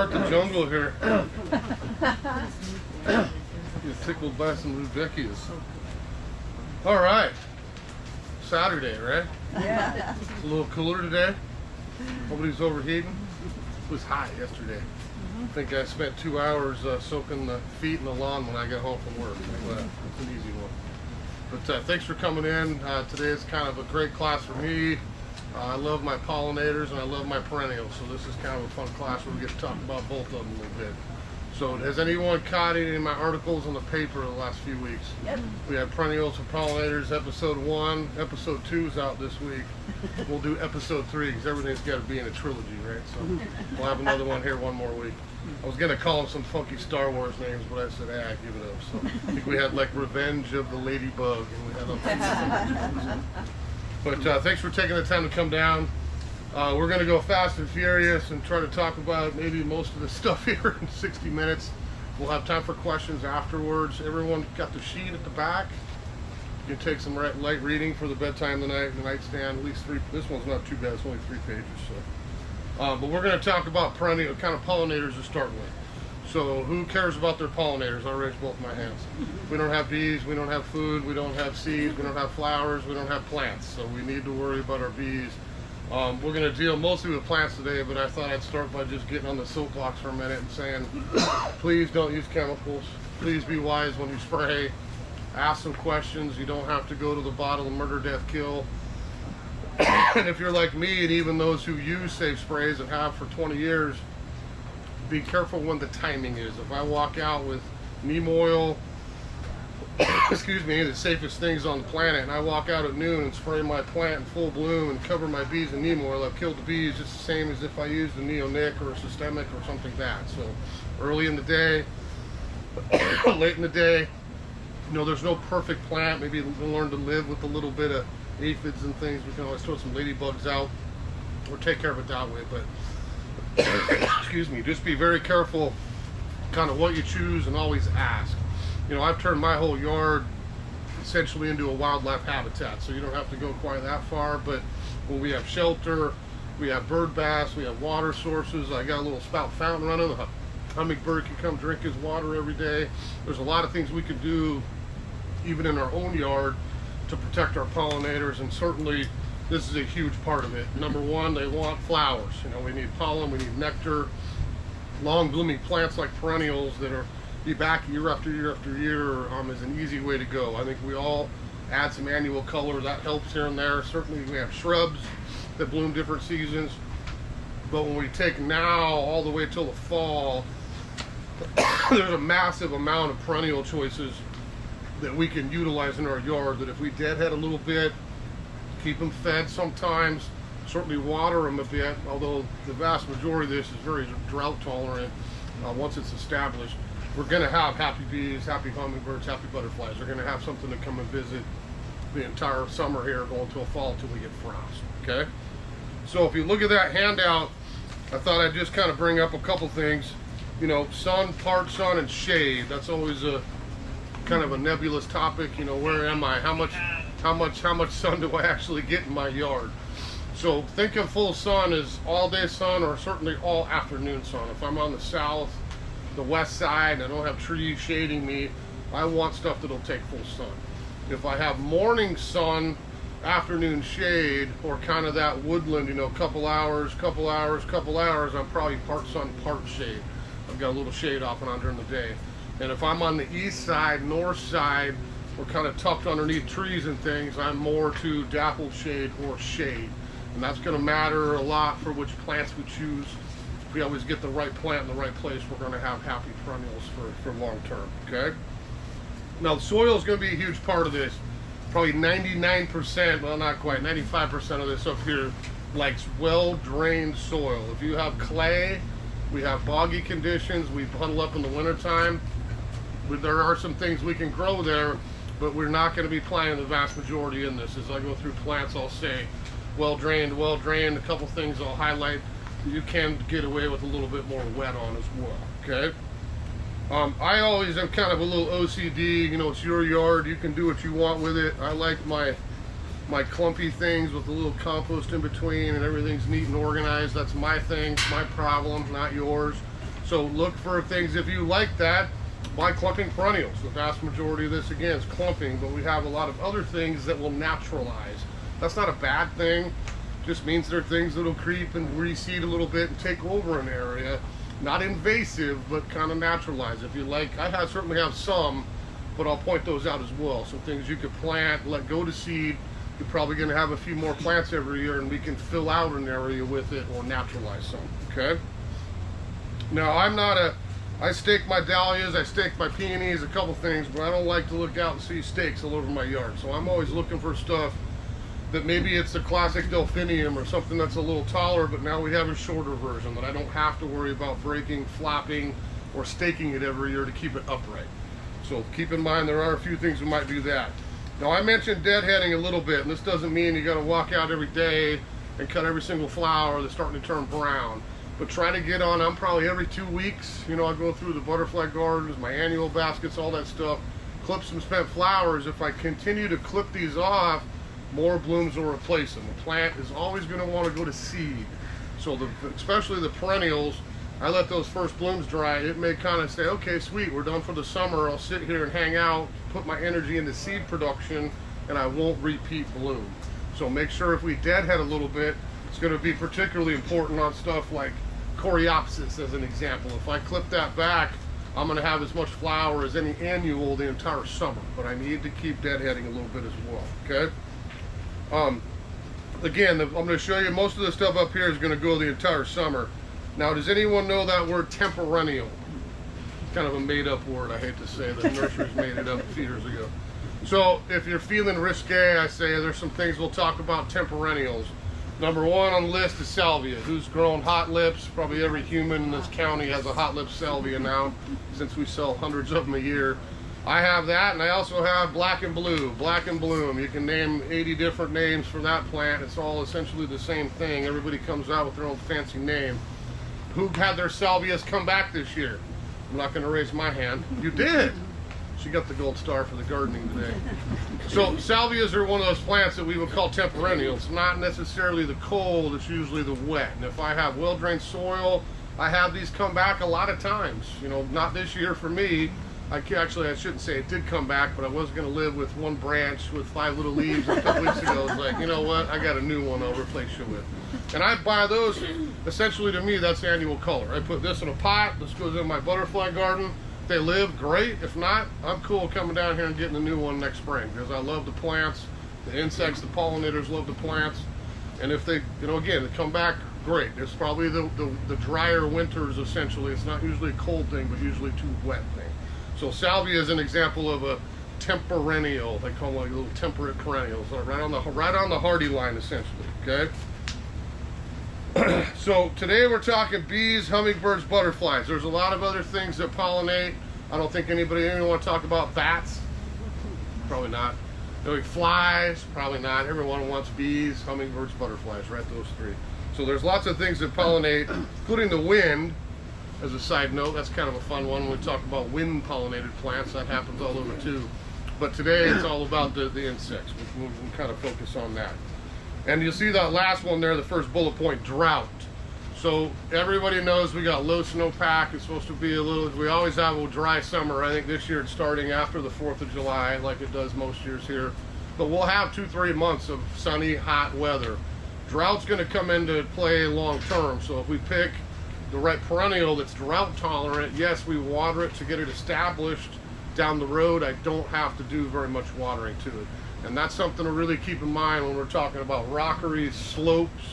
start the jungle here. Get tickled by some Rudbeckias. All right. Saturday, right? Yeah. It's a little cooler today. Nobody's overheating. It was hot yesterday. I think I spent 2 hours soaking the feet in the lawn when I got home from work. It's an easy one. But thanks for coming in. Today is kind of a great class for me. I love my pollinators and I love my perennials, so this is kind of a fun class where we get to talk about both of them a little bit. So has anyone caught any of my articles on the paper the last few weeks? Yep. We had Perennials Pollinators episode 1, episode 2 is out this week. We'll do episode 3 because everything's got to be in a trilogy, right? So we'll have another one here one more week. I was going to call them some funky Star Wars names, but I said, I give it up. So I think we had like Revenge of the Ladybug, and we had But thanks for taking the time to come down. We're going to go fast and furious and try to talk about maybe most of the stuff here in 60 minutes. We'll have time for questions afterwards. Everyone got the sheet at the back. You can take some light reading for the bedtime tonight, the nightstand, at least 3. This one's not too bad, it's only 3 pages. So, but we're going to talk about perennial kind of pollinators to start with. So who cares about their pollinators? I'll raise both my hands. We don't have bees, we don't have food, we don't have seeds, we don't have flowers, we don't have plants. So we need to worry about our bees. We're going to deal mostly with plants today, but I thought I'd start by just getting on the soapbox for a minute and saying, please don't use chemicals. Please be wise when you spray. Ask some questions. You don't have to go to the bottle of murder, death, kill. And if you're like me, and even those who use safe sprays and have for 20 years, be careful when the timing is. If I walk out with neem oil, excuse me, the safest things on the planet, and I walk out at noon and spray my plant in full bloom and cover my bees in neem oil, I've killed the bees just the same as if I used a neonic or a systemic or something like that. So early in the day, late in the day, you know, there's no perfect plant. Maybe we'll learn to live with a little bit of aphids and things. We can always throw some ladybugs out or take care of it that way. But excuse me, just be very careful kind of what you choose and always ask. You know, I've turned my whole yard essentially into a wildlife habitat, so you don't have to go quite that far. But when we have shelter, we have bird baths, we have water sources. I got a little spout fountain running. The hummingbird can come drink his water every day. There's a lot of things we can do even in our own yard to protect our pollinators, and certainly this is a huge part of it. Number one, they want flowers. You know, we need pollen, we need nectar. Long blooming plants like perennials that are be back year after year after year is an easy way to go. I think we all add some annual color, that helps here and there. Certainly we have shrubs that bloom different seasons, but when we take now all the way till the fall, there's a massive amount of perennial choices that we can utilize in our yard, that if we deadhead a little bit, keep them fed sometimes, certainly water them a bit, although the vast majority of this is very drought tolerant once it's established. We're going to have happy bees, happy hummingbirds, happy butterflies. They're going to have something to come and visit the entire summer here, going till fall until we get frost, okay? So if you look at that handout, I thought I'd just kind of bring up a couple things. You know, sun, part sun, and shade. That's always a kind of a nebulous topic. You know, where am I? How much sun do I actually get in my yard? So think of full sun as all day sun or certainly all afternoon sun. If I'm on the south, the west side, and I don't have trees shading me, I want stuff that'll take full sun. If I have morning sun, afternoon shade, or kind of that woodland, you know, couple hours, I'm probably part sun, part shade. I've got a little shade off and on during the day. And if I'm on the east side, north side, or kind of tucked underneath trees and things, I'm more to dappled shade or shade. And that's going to matter a lot for which plants we choose. If we always get the right plant in the right place, we're going to have happy perennials for long term, okay? Now, the soil is going to be a huge part of this. Probably 99%, well, not quite, 95% of this up here likes well-drained soil. If you have clay, we have boggy conditions, we huddle up in the wintertime. There are some things we can grow there, but we're not going to be planting the vast majority in this. As I go through plants, I'll say well-drained, a couple things I'll highlight. You can get away with a little bit more wet on as well, okay? I always am kind of a little OCD, you know, it's your yard, you can do what you want with it. I like my clumpy things with a little compost in between and everything's neat and organized. That's my thing, my problem, not yours. So look for things, if you like that, buy clumping perennials. The vast majority of this, again, is clumping, but we have a lot of other things that will naturalize. That's not a bad thing. Just means there are things that'll creep and reseed a little bit and take over an area. Not invasive, but kind of naturalize. If you like, certainly have some, but I'll point those out as well. So things you could plant, let go to seed. You're probably going to have a few more plants every year, and we can fill out an area with it or naturalize some, okay? Now, I stake my dahlias, I stake my peonies, a couple things, but I don't like to look out and see stakes all over my yard. So I'm always looking for stuff that maybe it's a classic delphinium or something that's a little taller, but now we have a shorter version that I don't have to worry about breaking, flopping, or staking it every year to keep it upright. So keep in mind there are a few things that might do that. Now I mentioned deadheading a little bit, and this doesn't mean you gotta walk out every day and cut every single flower that's starting to turn brown. But try to get on, I'm probably every 2 weeks, you know, I go through the butterfly gardens, my annual baskets, all that stuff, clip some spent flowers. If I continue to clip these off, more blooms will replace them. The plant is always going to want to go to seed. So especially the perennials, I let those first blooms dry. It may kind of say, okay, sweet, we're done for the summer. I'll sit here and hang out, put my energy into seed production, and I won't repeat bloom. So make sure if we deadhead a little bit, it's going to be particularly important on stuff like Coreopsis as an example. If I clip that back, I'm going to have as much flower as any annual the entire summer, but I need to keep deadheading a little bit as well, okay? Again, I'm going to show you most of the stuff up here is going to go the entire summer. Now, does anyone know that word temperennial? Kind of a made-up word, I hate to say. The nurseries made it up a few years ago. So, if you're feeling risque, I say there's some things we'll talk about temperennials. Number one on the list is salvia. Who's grown hot lips? Probably every human in this county has a hot lip salvia now, since we sell hundreds of them a year. I have that, and I also have black and blue, black and bloom. You can name 80 different names for that plant. It's all essentially the same thing. Everybody comes out with their own fancy name. Who had their salvias come back this year? I'm not going to raise my hand. You did. She got the gold star for the gardening today. So salvias are one of those plants that we would call temperennial. It's not necessarily the cold, it's usually the wet. And if I have well-drained soil, I have these come back a lot of times. You know, not this year for me. I shouldn't say it did come back, but I was going to live with one branch with 5 little leaves a couple weeks ago. I was like, you know what, I got a new one I'll replace you with. And I buy those, essentially to me, that's annual color. I put this in a pot, this goes in my butterfly garden. If they live, great. If not, I'm cool coming down here and getting a new one next spring, because I love the plants, the insects, the pollinators love the plants. And if they, you know, again, they come back, great. It's probably the drier winters, essentially. It's not usually a cold thing, but usually too wet thing. So salvia is an example of a temperennial. They call them like little temperate perennials, right on the hardy line, essentially. Okay. So today we're talking bees, hummingbirds, butterflies. There's a lot of other things that pollinate. I don't think anybody want to talk about bats. Probably not. Flies. Probably not. Everyone wants bees, hummingbirds, butterflies. Right, those three. So there's lots of things that pollinate, including the wind. As a side note, that's kind of a fun one when we talk about wind-pollinated plants. That happens all over too. But today it's all about the insects. We can kind of focus on that. And you'll see that last one there, the first bullet point, drought. So everybody knows we got low snowpack. It's supposed to be a little, we always have a dry summer. I think this year it's starting after the 4th of July, like it does most years here. But we'll have 2-3 months of sunny, hot weather. Drought's going to come into play long term. So if we pick the right perennial that's drought tolerant, yes, we water it to get it established. Down the road, I don't have to do very much watering to it. And that's something to really keep in mind when we're talking about rockeries, slopes,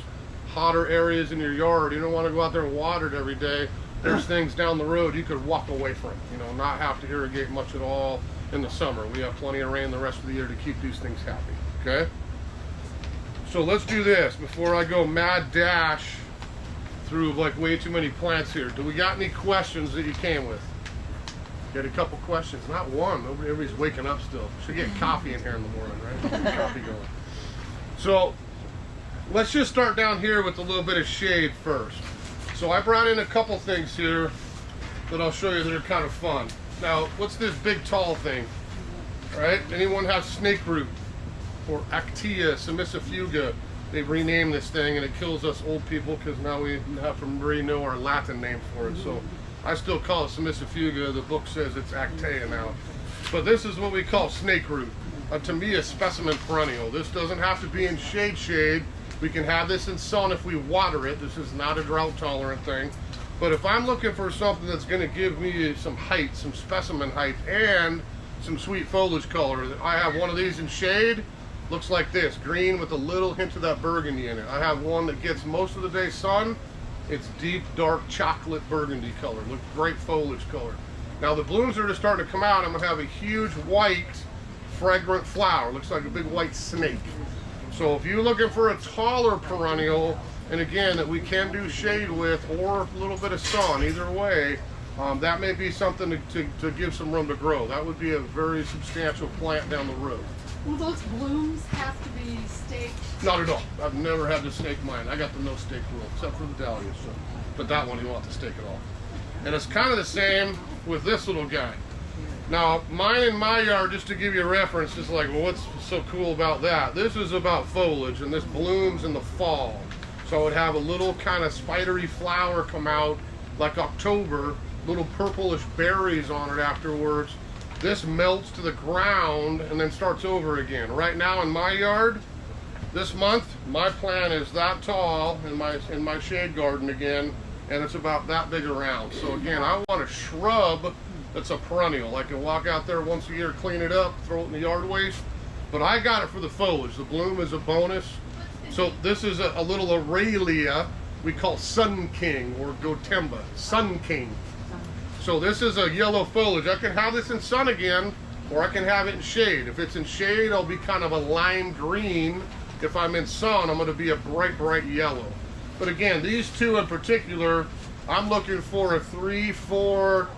hotter areas in your yard. You don't want to go out there and water it every day. There's things down the road you could walk away from, you know, not have to irrigate much at all in the summer. We have plenty of rain the rest of the year to keep these things happy, okay? So let's do this before I go mad dash through like way too many plants here. Do we got any questions that you came with? Get a couple questions, not one. Everybody's waking up still. Should get coffee in here in the morning, right? Get coffee going. So let's just start down here with a little bit of shade first. So I brought in a couple things here that I'll show you that are kind of fun. Now, what's this big tall thing? All right, anyone have snake root or Actea semicifuga? They've renamed this thing and it kills us old people because now we have to know our Latin name for it. So I still call it Semicifuga. The book says it's Actea now. But this is what we call snake root. To me, a specimen perennial. This doesn't have to be in shade. We can have this in sun if we water it. This is not a drought tolerant thing. But if I'm looking for something that's going to give me some height, some specimen height, and some sweet foliage color, I have one of these in shade. Looks like this, green with a little hint of that burgundy in it. I have one that gets most of the day sun. It's deep, dark chocolate burgundy color. Looks great foliage color. Now the blooms are just starting to come out. I'm going to have a huge white, fragrant flower. Looks like a big white snake. So if you're looking for a taller perennial, and again, that we can do shade with or a little bit of sun, either way, that may be something to give some room to grow. That would be a very substantial plant down the road. Will those blooms have to be staked? Not at all. I've never had to stake mine. I got the no stake rule, except for the dahlias. So. But that one you want to stake it all. And it's kind of the same with this little guy. Now, mine in my yard, just to give you a reference, is like, well, what's so cool about that? This is about foliage, and this blooms in the fall. So I would have a little kind of spidery flower come out, like October, little purplish berries on it afterwards. This melts to the ground and then starts over again. Right now in my yard, this month, my plant is that tall in my shade garden again, and it's about that big around. So again, I want a shrub that's a perennial. I can walk out there once a year, clean it up, throw it in the yard waste, but I got it for the foliage. The bloom is a bonus. So this is a little Aurelia we call Sun King or Gotemba, Sun King. So this is a yellow foliage. I can have this in sun again, or I can have it in shade. If it's in shade, I'll be kind of a lime green. If I'm in sun, I'm going to be a bright, bright yellow. But again, these two in particular, I'm looking for a 3, 4,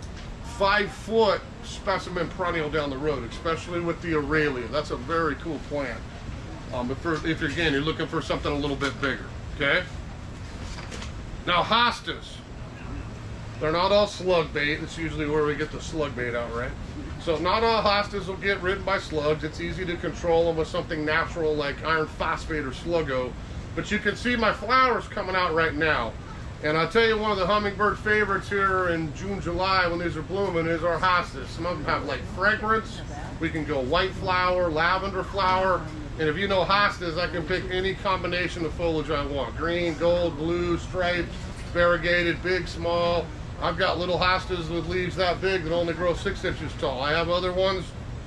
5 foot specimen perennial down the road, especially with the Aurelia. That's a very cool plant. If again, you're looking for something a little bit bigger, okay? Now hostas. They're not all slug bait. It's usually where we get the slug bait out, right? So not all hostas will get ridden by slugs. It's easy to control them with something natural like iron phosphate or sluggo. But you can see my flowers coming out right now. And I'll tell you, one of the hummingbird favorites here in June, July, when these are blooming, is our hostas. Some of them have light fragrance. We can go white flower, lavender flower. And if you know hostas, I can pick any combination of foliage I want. Green, gold, blue, striped, variegated, big, small. I've got little hostas with leaves that big that only grow 6 inches tall. I have other ones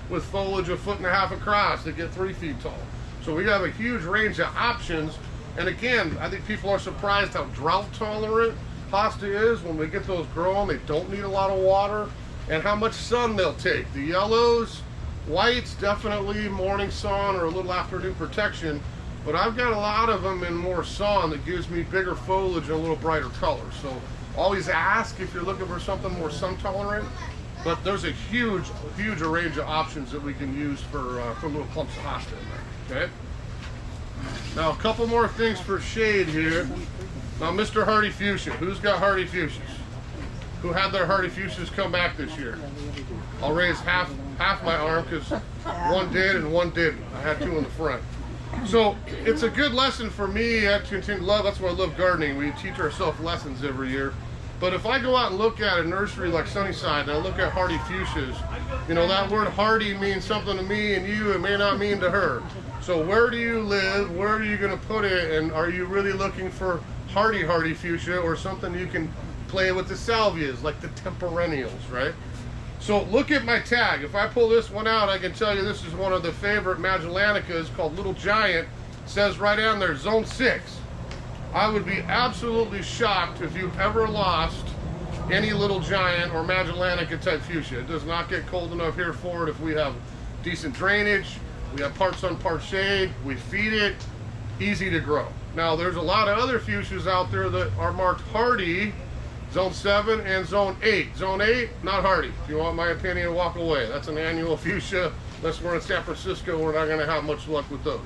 with foliage 1.5 feet across that get 3 feet tall. So we have a huge range of options. And again, I think people are surprised how drought tolerant hosta is. When we get those grown, they don't need a lot of water, and how much sun they'll take. The yellows, whites, definitely morning sun or a little afternoon protection. But I've got a lot of them in more sun that gives me bigger foliage and a little brighter color. So always ask if you're looking for something more sun tolerant. But there's a huge range of options that we can use for little clumps of hosta in there. Okay. Now a couple more things for shade here. Now Mr. Hardy Fuchsia. Who's got Hardy Fuchsias? Who had their Hardy Fuchsias come back this year? I'll raise half my arm because one did and one didn't. I had 2 in the front. So it's a good lesson for me. I continue to love. That's why I love gardening. We teach ourselves lessons every year. But if I go out and look at a nursery like Sunnyside and I look at Hardy Fuchsias, you know, that word hardy means something to me and you, it may not mean to her. So where do you live? Where are you going to put it? And are you really looking for hardy fuchsia or something you can play with the salvias, like the temperennials, right? So look at my tag. If I pull this one out, I can tell you this is one of the favorite Magellanicas called Little Giant. It says right on there, Zone 6. I would be absolutely shocked if you've ever lost any Little Giant or Magellanica type fuchsia. It does not get cold enough here for it if we have decent drainage, we have part sun, part shade, we feed it, easy to grow. Now there's a lot of other fuchsias out there that are marked hardy, Zone 7 and Zone 8. Zone 8, not hardy. If you want my opinion, walk away. That's an annual fuchsia. Unless we're in San Francisco, we're not going to have much luck with those.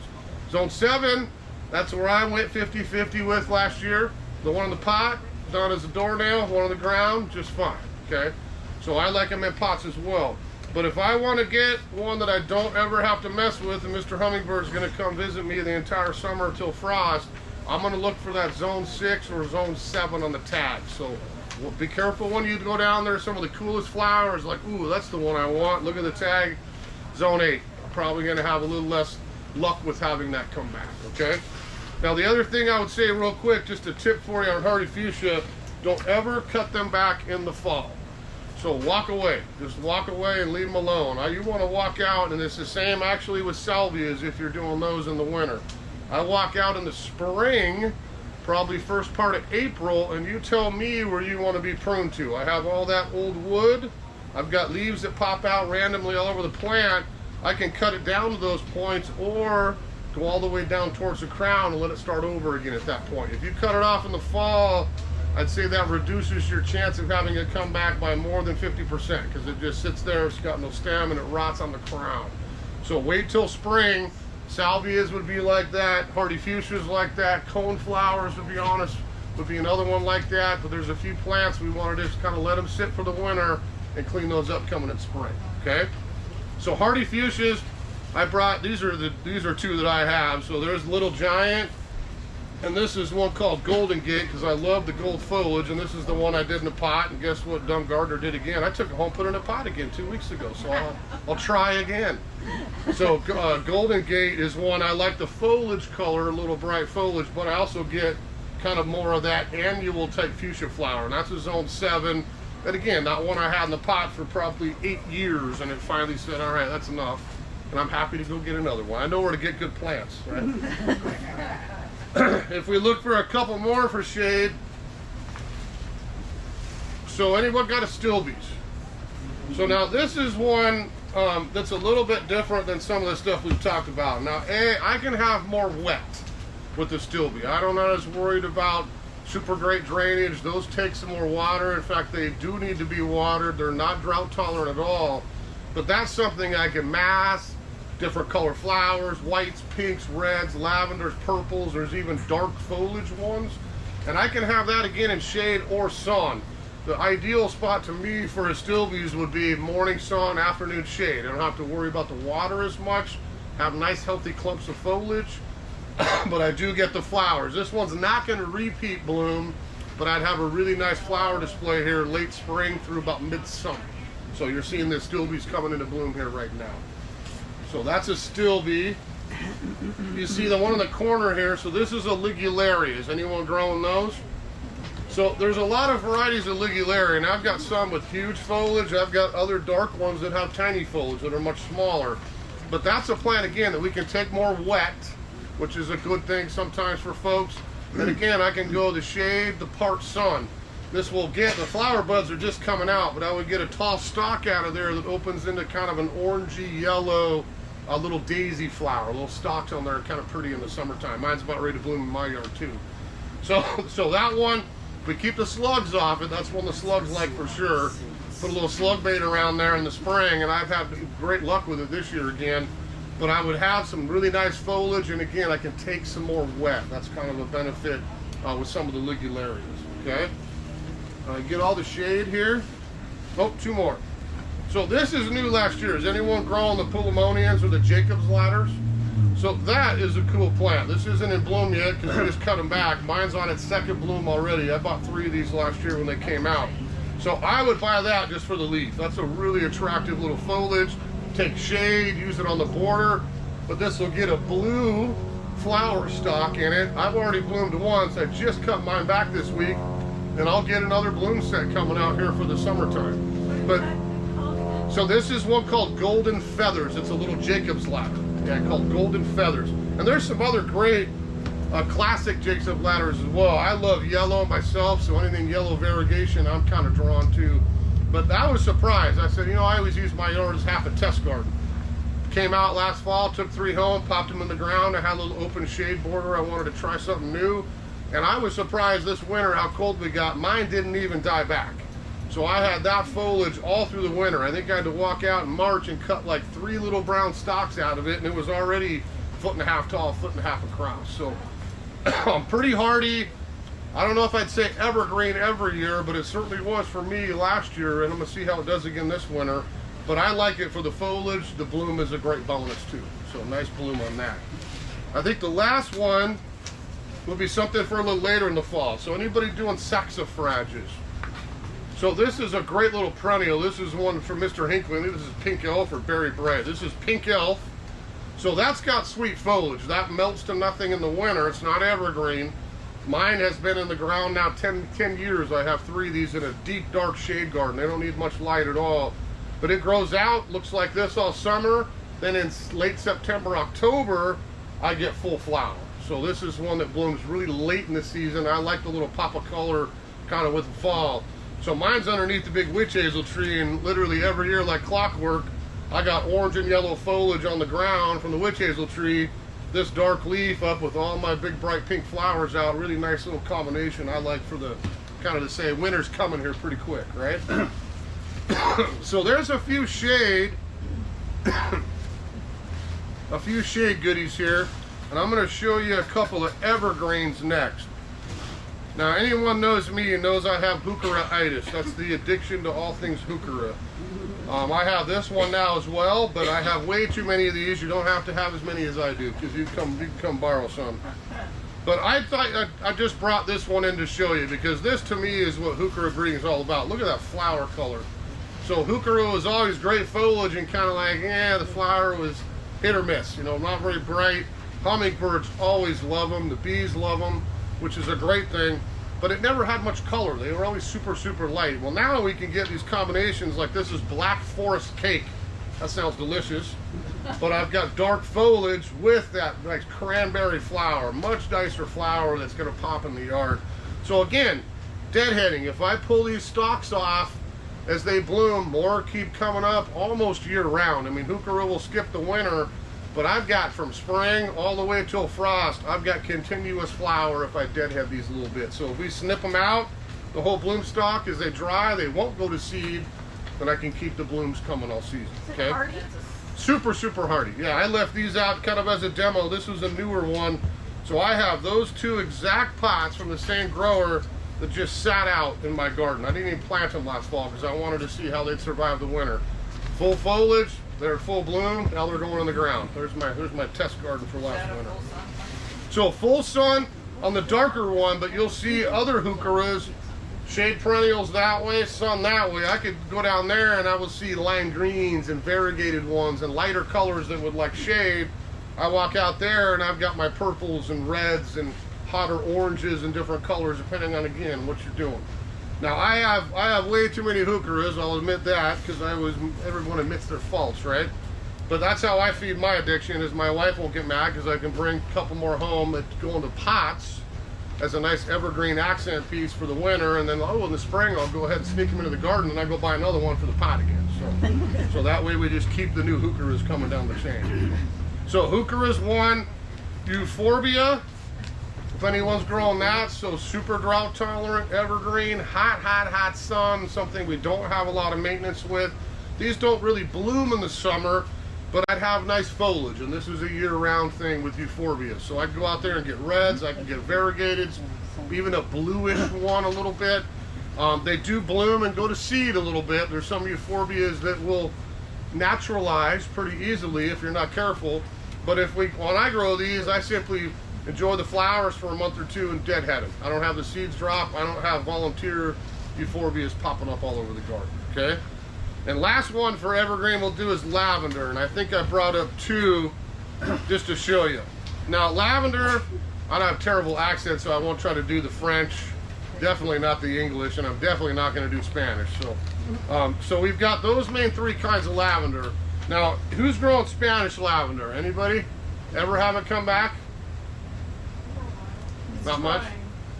Zone 7, that's where I went 50-50 with last year. The one in the pot, done as a doornail, one on the ground, just fine, okay? So I like them in pots as well. But if I want to get one that I don't ever have to mess with, and Mr. Hummingbird's going to come visit me the entire summer until frost, I'm going to look for that Zone 6 or Zone 7 on the tag. So Well, be careful when you go down there. Some of the coolest flowers, like, ooh, that's the one I want. Look at the tag, zone 8. I'm probably going to have a little less luck with having that come back, okay? Now, the other thing I would say real quick, just a tip for you on hardy fuchsia, don't ever cut them back in the fall. So walk away. Just walk away and leave them alone. You want to walk out, and it's the same actually with salvias if you're doing those in the winter. I walk out in the spring, probably first part of April, and you tell me where you want to be pruned to. I have all that old wood. I've got leaves that pop out randomly all over the plant. I can cut it down to those points or go all the way down towards the crown and let it start over again at that point. If you cut it off in the fall, I'd say that reduces your chance of having it come back by more than 50% because it just sits there, it's got no stem, and it rots on the crown. So wait till spring. Salvias would be like that, hardy fuchsias like that, cone flowers, to be honest, would be another one like that, but there's a few plants we want to just kind of let them sit for the winter and clean those up coming in spring, okay? So hardy fuchsias, I brought, these are two that I have. So there's Little Giant, and this is one called Golden Gate because I love the gold foliage, and this is the one I did in a pot, and guess what Dumb Gardner did again? I took it home, put it in a pot again 2 weeks ago, so I'll try again. So Golden Gate is one, I like the foliage color, a little bright foliage, but I also get kind of more of that annual type fuchsia flower, and that's a zone 7. And again, that one I had in the pot for probably 8 years, and it finally said, all right, that's enough. And I'm happy to go get another one. I know where to get good plants, right? If we look for a couple more for shade, so anyone got a Stilbees? So now this is one that's a little bit different than some of the stuff we've talked about. Now, I can have more wet with the Stilbee. I'm not as worried about super great drainage. Those take some more water. In fact, they do need to be watered. They're not drought tolerant at all. But that's something I can mass, different color flowers, whites, pinks, reds, lavenders, purples. There's even dark foliage ones. And I can have that again in shade or sun. The ideal spot to me for a Stilbees would be morning sun, afternoon shade. I don't have to worry about the water as much. Have nice healthy clumps of foliage. But I do get the flowers. This one's not going to repeat bloom, but I'd have a really nice flower display here late spring through about midsummer. So you're seeing the Stilbees coming into bloom here right now. So that's a Stilbee. You see the one in the corner here. So this is a Ligularia. Is anyone growing those? So there's a lot of varieties of Ligularia, and I've got some with huge foliage. I've got other dark ones that have tiny foliage that are much smaller. But that's a plant, again, that we can take more wet, which is a good thing sometimes for folks. And again, I can go the shade, the part sun. This will get, the flower buds are just coming out, but I would get a tall stalk out of there that opens into kind of an orangey yellow, a little daisy flower, little stalks on there, kind of pretty in the summertime. Mine's about ready to bloom in my yard too. So that one, we keep the slugs off it. That's one the slugs like for sure. Put a little slug bait around there in the spring, and I've had great luck with it this year again. But I would have some really nice foliage, and again, I can take some more wet. That's kind of a benefit with some of the Ligularias, okay? Get all the shade here. Oh, two more. So this is new last year. Is anyone growing the Pulimonians or the Jacob's ladders? So that is a cool plant. This isn't in bloom yet because we just cut them back. Mine's on its second bloom already. I bought 3 of these last year when they came out. So I would buy that just for the leaf. That's a really attractive little foliage. Take shade, use it on the border, but this will get a blue flower stalk in it. I've already bloomed once. I just cut mine back this week, and I'll get another bloom set coming out here for the summertime. But so this is one called Golden Feathers. It's a little Jacob's ladder, yeah, called Golden Feathers. And there's some other great classic Jacob's ladders as well. I love yellow myself, so anything yellow variegation I'm kind of drawn to. But I was surprised. I said, you know, I always use my yard as half a test garden. Came out last fall, took 3 home, popped them in the ground. I had a little open shade border. I wanted to try something new. And I was surprised this winter how cold we got. Mine didn't even die back. So I had that foliage all through the winter. I think I had to walk out in March and cut like 3 little brown stalks out of it, and it was already 1.5 feet tall, 1.5 feet across. So I'm pretty hardy. I don't know if I'd say evergreen every year, but it certainly was for me last year, and I'm gonna see how it does again this winter. But I like it for the foliage. The bloom is a great bonus too. So nice bloom on that. I think the last one will be something for a little later in the fall. So anybody doing saxifrages? So this is a great little perennial. This is one from Mr. Hinckley. This is Pink Elf or Berry Bright. This is Pink Elf. So that's got sweet foliage. That melts to nothing in the winter. It's not evergreen. Mine has been in the ground now 10 years. I have 3 of these in a deep, dark shade garden. They don't need much light at all. But it grows out, looks like this all summer. Then in late September, October, I get full flower. So this is one that blooms really late in the season. I like the little pop of color kind of with the fall. So mine's underneath the big witch hazel tree, and literally every year like clockwork, I got orange and yellow foliage on the ground from the witch hazel tree. This dark leaf up with all my big bright pink flowers out. Really nice little combination I like for the kind of to say winter's coming here pretty quick, right? So there's a few shade goodies here, and I'm going to show you a couple of evergreens next. Now anyone knows me and knows I have heucheritis. That's the addiction to all things heuchera. I have this one now as well, but I have way too many of these. You don't have to have as many as I do, because you can come borrow some. But I thought I just brought this one in to show you, because this to me is what heuchera breeding is all about. Look at that flower color. So heuchera was always great foliage and kind of like, the flower was hit or miss, you know, not very bright. Hummingbirds always love them. The bees love them, which is a great thing. But it never had much color. They were always super, super light. Well, now we can get these combinations like this is Black Forest Cake. That sounds delicious. But I've got dark foliage with that nice cranberry flower, much nicer flower that's gonna pop in the yard. So again, deadheading. If I pull these stalks off as they bloom, more keep coming up almost year round. I mean, heuchera will skip the winter, but I've got from spring all the way till frost, I've got continuous flower if I deadhead these a little bit. So if we snip them out, the whole bloom stalk, as they dry, they won't go to seed, then I can keep the blooms coming all season, okay? Hardy? Super, super hardy. Yeah, I left these out kind of as a demo. This was a newer one. So I have those 2 exact pots from the same grower that just sat out in my garden. I didn't even plant them last fall because I wanted to see how they'd survive the winter. Full foliage, they're full bloom, now they're going in the ground. There's my test garden for last winter. So full sun on the darker one, but you'll see other heucheras, shade perennials that way, sun that way. I could go down there and I will see lime greens and variegated ones and lighter colors that would like shade. I walk out there and I've got my purples and reds and hotter oranges and different colors depending on, again, what you're doing. Now I have way too many heucheras, I'll admit that, because everyone admits their faults, right? But that's how I feed my addiction, is my wife won't get mad because I can bring a couple more home that go into pots as a nice evergreen accent piece for the winter, and then in the spring I'll go ahead and sneak them into the garden and I go buy another one for the pot again. So that way we just keep the new heucheras coming down the chain. So heucheras 1, euphorbia. If anyone's growing that, so super drought tolerant, evergreen, hot sun, something we don't have a lot of maintenance with. These don't really bloom in the summer, but I'd have nice foliage, and this is a year-round thing with euphorbia. So I can go out there and get reds, I can get variegateds, even a bluish one a little bit. They do bloom and go to seed a little bit. There's some euphorbias that will naturalize pretty easily if you're not careful. But when I grow these, I simply enjoy the flowers for a month or 2 and deadhead them. I don't have the seeds drop. I don't have volunteer euphorbias popping up all over the garden, okay? And last one for evergreen we'll do is lavender, and I think I brought up 2 just to show you. Now lavender, I don't have terrible accent, so I won't try to do the French, definitely not the English, and I'm definitely not going to do Spanish. So we've got those main 3 kinds of lavender. Now, who's growing Spanish lavender? Anybody? Ever have it come back? Not much?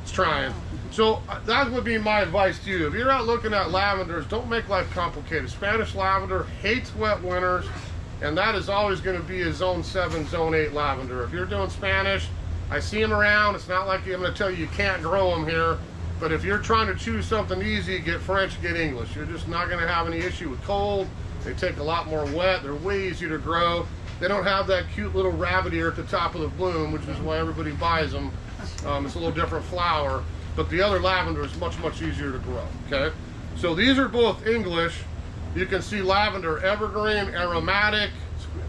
It's trying. So that would be my advice to you. If you're out looking at lavenders, don't make life complicated. Spanish lavender hates wet winters, and that is always going to be a zone 7, zone 8 lavender. If you're doing Spanish, I see them around. It's not like I'm going to tell you can't grow them here, but if you're trying to choose something easy, get French, get English. You're just not going to have any issue with cold. They take a lot more wet. They're way easier to grow. They don't have that cute little rabbit ear at the top of the bloom, which is why everybody buys them. It's a little different flower, but the other lavender is much, much easier to grow, okay? So these are both English. You can see lavender evergreen, aromatic,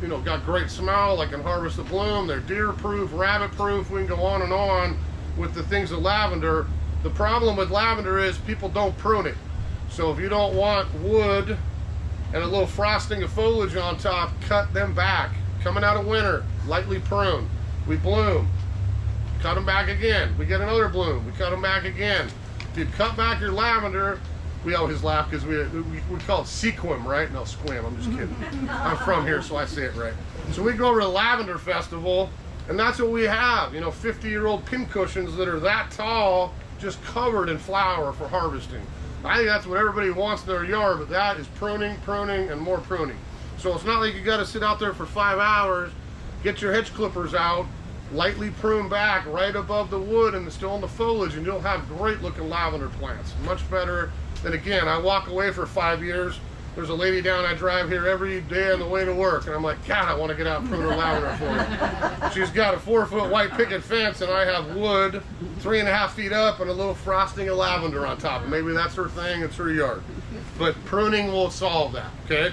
you know, got great smell. I can harvest the bloom. They're deer-proof, rabbit-proof. We can go on with the things of lavender. The problem with lavender is people don't prune it. So if you don't want wood and a little frosting of foliage on top, cut them back. Coming out of winter, lightly prune. We bloom. Cut them back again. We get another bloom. We cut them back again. If you cut back your lavender, we always laugh because we call it sequim, right? No, squim, I'm just kidding. I'm from here, so I say it right. So we go over to the Lavender Festival, and that's what we have. You know, 50-year-old pincushions that are that tall, just covered in flower for harvesting. I think that's what everybody wants in their yard, but that is pruning, pruning, and more pruning. So it's not like you got to sit out there for 5 hours, get your hedge clippers out, lightly prune back right above the wood and still in the foliage, and you'll have great looking lavender plants. Much better than, again, I walk away for 5 years. There's a lady down, I drive here every day on the way to work, and I'm like, God, I want to get out and prune her lavender for her. She's got a 4-foot white picket fence, and I have wood 3.5 feet up and a little frosting of lavender on top. And maybe that's her thing, it's her yard. But pruning will solve that, okay?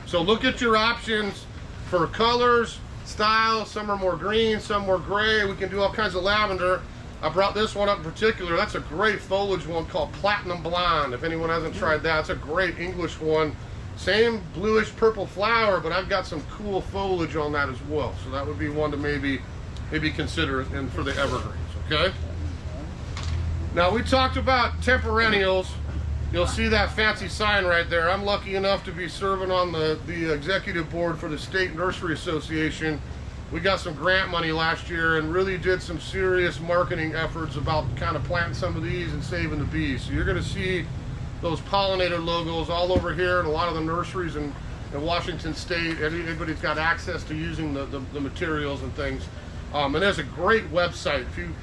So look at your options for colors, styles. Some are more green, some more gray. We can do all kinds of lavender. I brought this one up in particular. That's a great foliage one called Platinum Blonde. If anyone hasn't tried that, it's a great English one. Same bluish purple flower, but I've got some cool foliage on that as well. So that would be one to maybe consider and for the evergreens, okay? Now we talked about temperennials. You'll see that fancy sign right there. I'm lucky enough to be serving on the executive board for the State Nursery Association. We got some grant money last year and really did some serious marketing efforts about kind of planting some of these and saving the bees. So you're going to see those pollinator logos all over here and a lot of the nurseries in Washington State. Everybody's got access to using the materials and things. And there's a great website. If you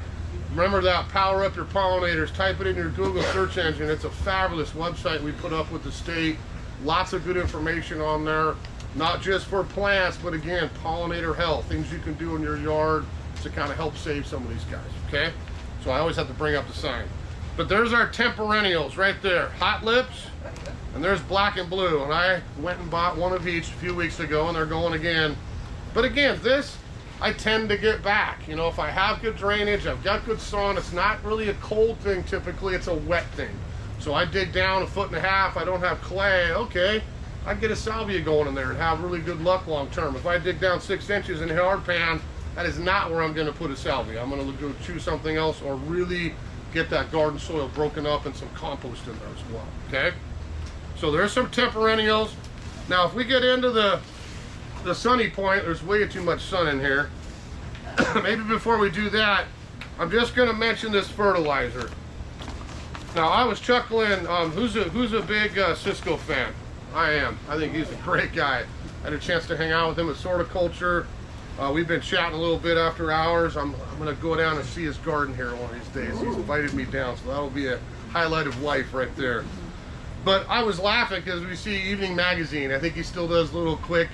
remember that, Power Up Your Pollinators, type it in your Google search engine. It's a fabulous website we put up with the state. Lots of good information on there. Not just for plants, but again, pollinator health, things you can do in your yard to kind of help save some of these guys, okay? So I always have to bring up the sign. But there's our temperennials right there. Hot lips, and there's black and blue. And I went and bought one of each a few weeks ago, and they're going again. But again, this, I tend to get back. You know, if I have good drainage, I've got good sun, it's not really a cold thing typically, it's a wet thing. So I dig down 1.5 foot, I don't have clay, okay. I get a salvia going in there and have really good luck long term. If I dig down 6 inches in a hard pan, that is not where I'm going to put a salvia. I'm going to go choose something else or really get that garden soil broken up and some compost in there as well, okay? So there's some temperennials. Now if we get into the sunny point, there's way too much sun in here. Maybe before we do that, I'm just going to mention this fertilizer. Now I was chuckling, who's a big Cisco fan? I am. I think he's a great guy. I had a chance to hang out with him at Sorticulture. We've been chatting a little bit after hours. I'm going to go down and see his garden here one of these days. He's invited me down, so that'll be a highlight of life right there. But I was laughing because we see Evening Magazine. I think he still does little quick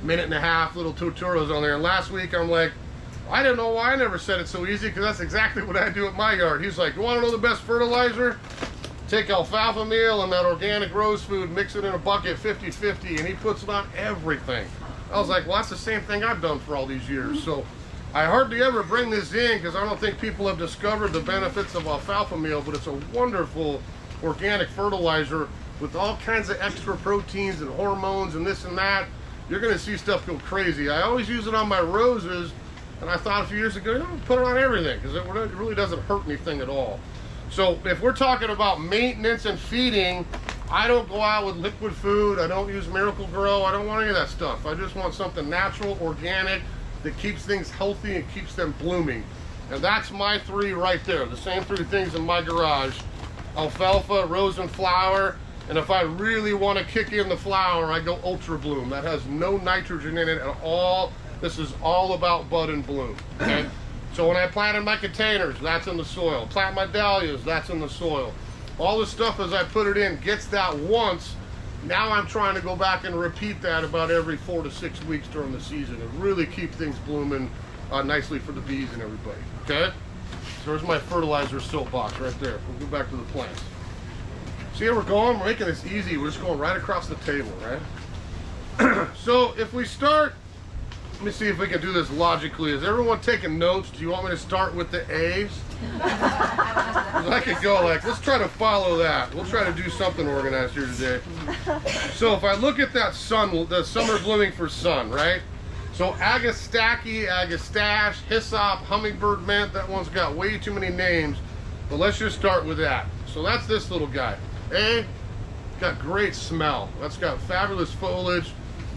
1.5 minute little tutorials on there. And last week I'm like, I didn't know why I never said it so easy because that's exactly what I do at my yard. He's like, you want to know the best fertilizer? Take alfalfa meal and that organic rose food, mix it in a bucket 50-50, and he puts it on everything. I was like, well, that's the same thing I've done for all these years. So I hardly ever bring this in because I don't think people have discovered the benefits of alfalfa meal, but it's a wonderful organic fertilizer with all kinds of extra proteins and hormones and this and that. You're going to see stuff go crazy. I always use it on my roses, and I thought a few years ago, put it on everything because it really doesn't hurt anything at all. So if we're talking about maintenance and feeding, I don't go out with liquid food. I don't use Miracle Grow. I don't want any of that stuff. I just want something natural, organic, that keeps things healthy and keeps them blooming. And that's my 3 right there. The same 3 things in my garage. Alfalfa, rose and flower. And if I really want to kick in the flower, I go Ultra Bloom. That has no nitrogen in it at all. This is all about bud and bloom, okay? So when I planted my containers, that's in the soil. Plant my dahlias, that's in the soil. All the stuff as I put it in gets that once. Now I'm trying to go back and repeat that about every 4 to 6 weeks during the season and really keep things blooming nicely for the bees and everybody, okay? So there's my fertilizer soapbox right there. We'll go back to the plants. See how we're going? We're making this easy. We're just going right across the table, right? So if we start, let me see if we can do this logically. Is everyone taking notes? Do you want me to start with the A's? I could go like, let's try to follow that. We'll try to do something organized here today. So if I look at that sun, the summer blooming for sun, right? So Agastache, Agastache, Hyssop, Hummingbird Mint, that one's got way too many names. But let's just start with that. So that's this little guy. Got great smell. That's got fabulous foliage,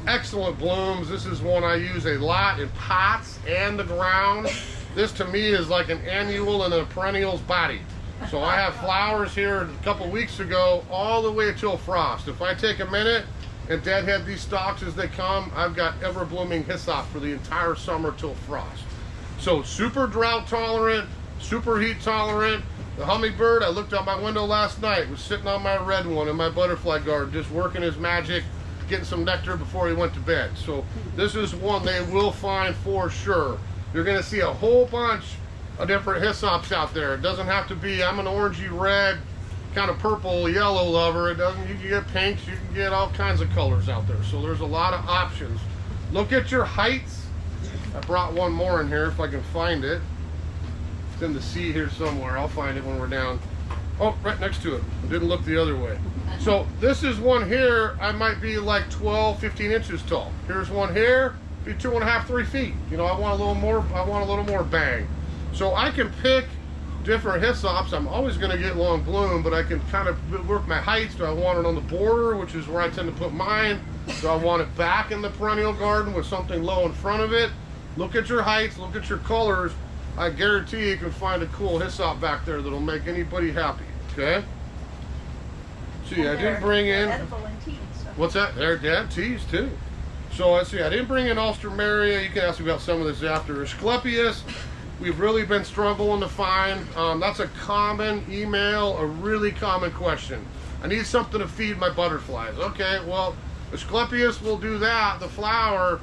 excellent blooms. This is one I use a lot in pots and the ground. This to me is like an annual in a perennial's body. So I have flowers here a couple weeks ago all the way till frost. If I take a minute and deadhead these stalks as they come, I've got ever blooming hyssop for the entire summer till frost. So super drought tolerant, super heat tolerant. The hummingbird, I looked out my window last night, was sitting on my red one in my butterfly garden, just working his magic, getting some nectar before he went to bed. So this is one they will find for sure. You're gonna see a whole bunch of different hyssops out there. It doesn't have to be, I'm an orangey red, kind of purple, yellow lover. It doesn't, you can get pinks, you can get all kinds of colors out there. So there's a lot of options. Look at your heights. I brought one more in here if I can find it. It's in the sea here somewhere. I'll find it when we're down. Oh, right next to it. I didn't look the other way. So this is one here, I might be like 12, 15 inches tall. Here's one here, be 2.5, 3 feet. You know, I want a little more bang. So I can pick different hyssops. I'm always gonna get long bloom, but I can kind of work my heights. Do I want it on the border, which is where I tend to put mine? Do I want it back in the perennial garden with something low in front of it? Look at your heights, look at your colors. I guarantee you can find a cool hyssop back there that'll make anybody happy, okay? See, I didn't bring in... edible and tea, so. What's that? They're teas too. So I see, I didn't bring in Alstroemeria. You can ask me about some of this after. Asclepius, we've really been struggling to find. That's a common email, a really common question. I need something to feed my butterflies. Okay, well, Asclepius will do that, the flower,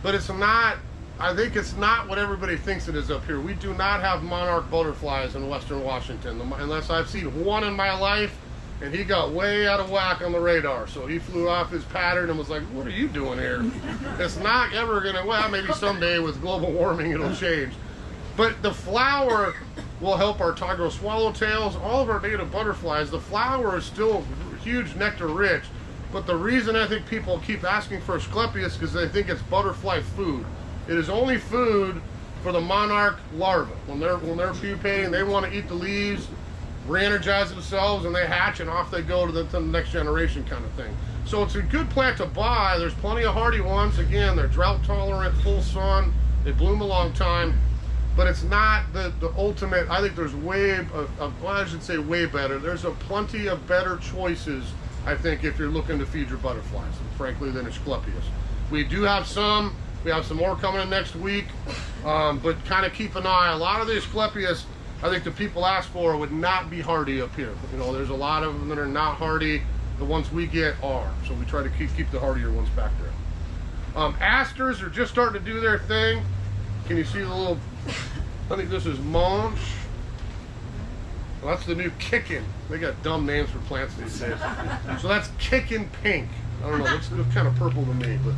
but it's not, I think it's not what everybody thinks it is up here. We do not have monarch butterflies in Western Washington, unless I've seen one in my life, and he got way out of whack on the radar. So he flew off his pattern and was like, what are you doing here? It's not ever gonna, well, maybe someday with global warming it'll change. But the flower will help our tiger swallowtails, all of our native butterflies. The flower is still huge nectar rich, but the reason I think people keep asking for Asclepius is because they think it's butterfly food. It is only food for the monarch larvae. When they're pupating, they want to eat the leaves, re-energize themselves, and they hatch and off they go to the next generation kind of thing. So it's a good plant to buy. There's plenty of hardy ones. Again, they're drought tolerant, full sun, they bloom a long time, but it's not the ultimate. I think there's well, I should say way better. There's a plenty of better choices, I think, if you're looking to feed your butterflies, frankly, than Asclepius. We do have some. We have some more coming in next week, but kind of keep an eye. A lot of the Asclepius, I think the people ask for would not be hardy up here. You know, there's a lot of them that are not hardy. The ones we get are, so we try to keep the hardier ones back there. Asters are just starting to do their thing. Can you see the little, I think this is Monch. Well, that's the new Kickin'. They got dumb names for plants these days. So that's Kickin' Pink. I don't know, it's kind of purple to me, but.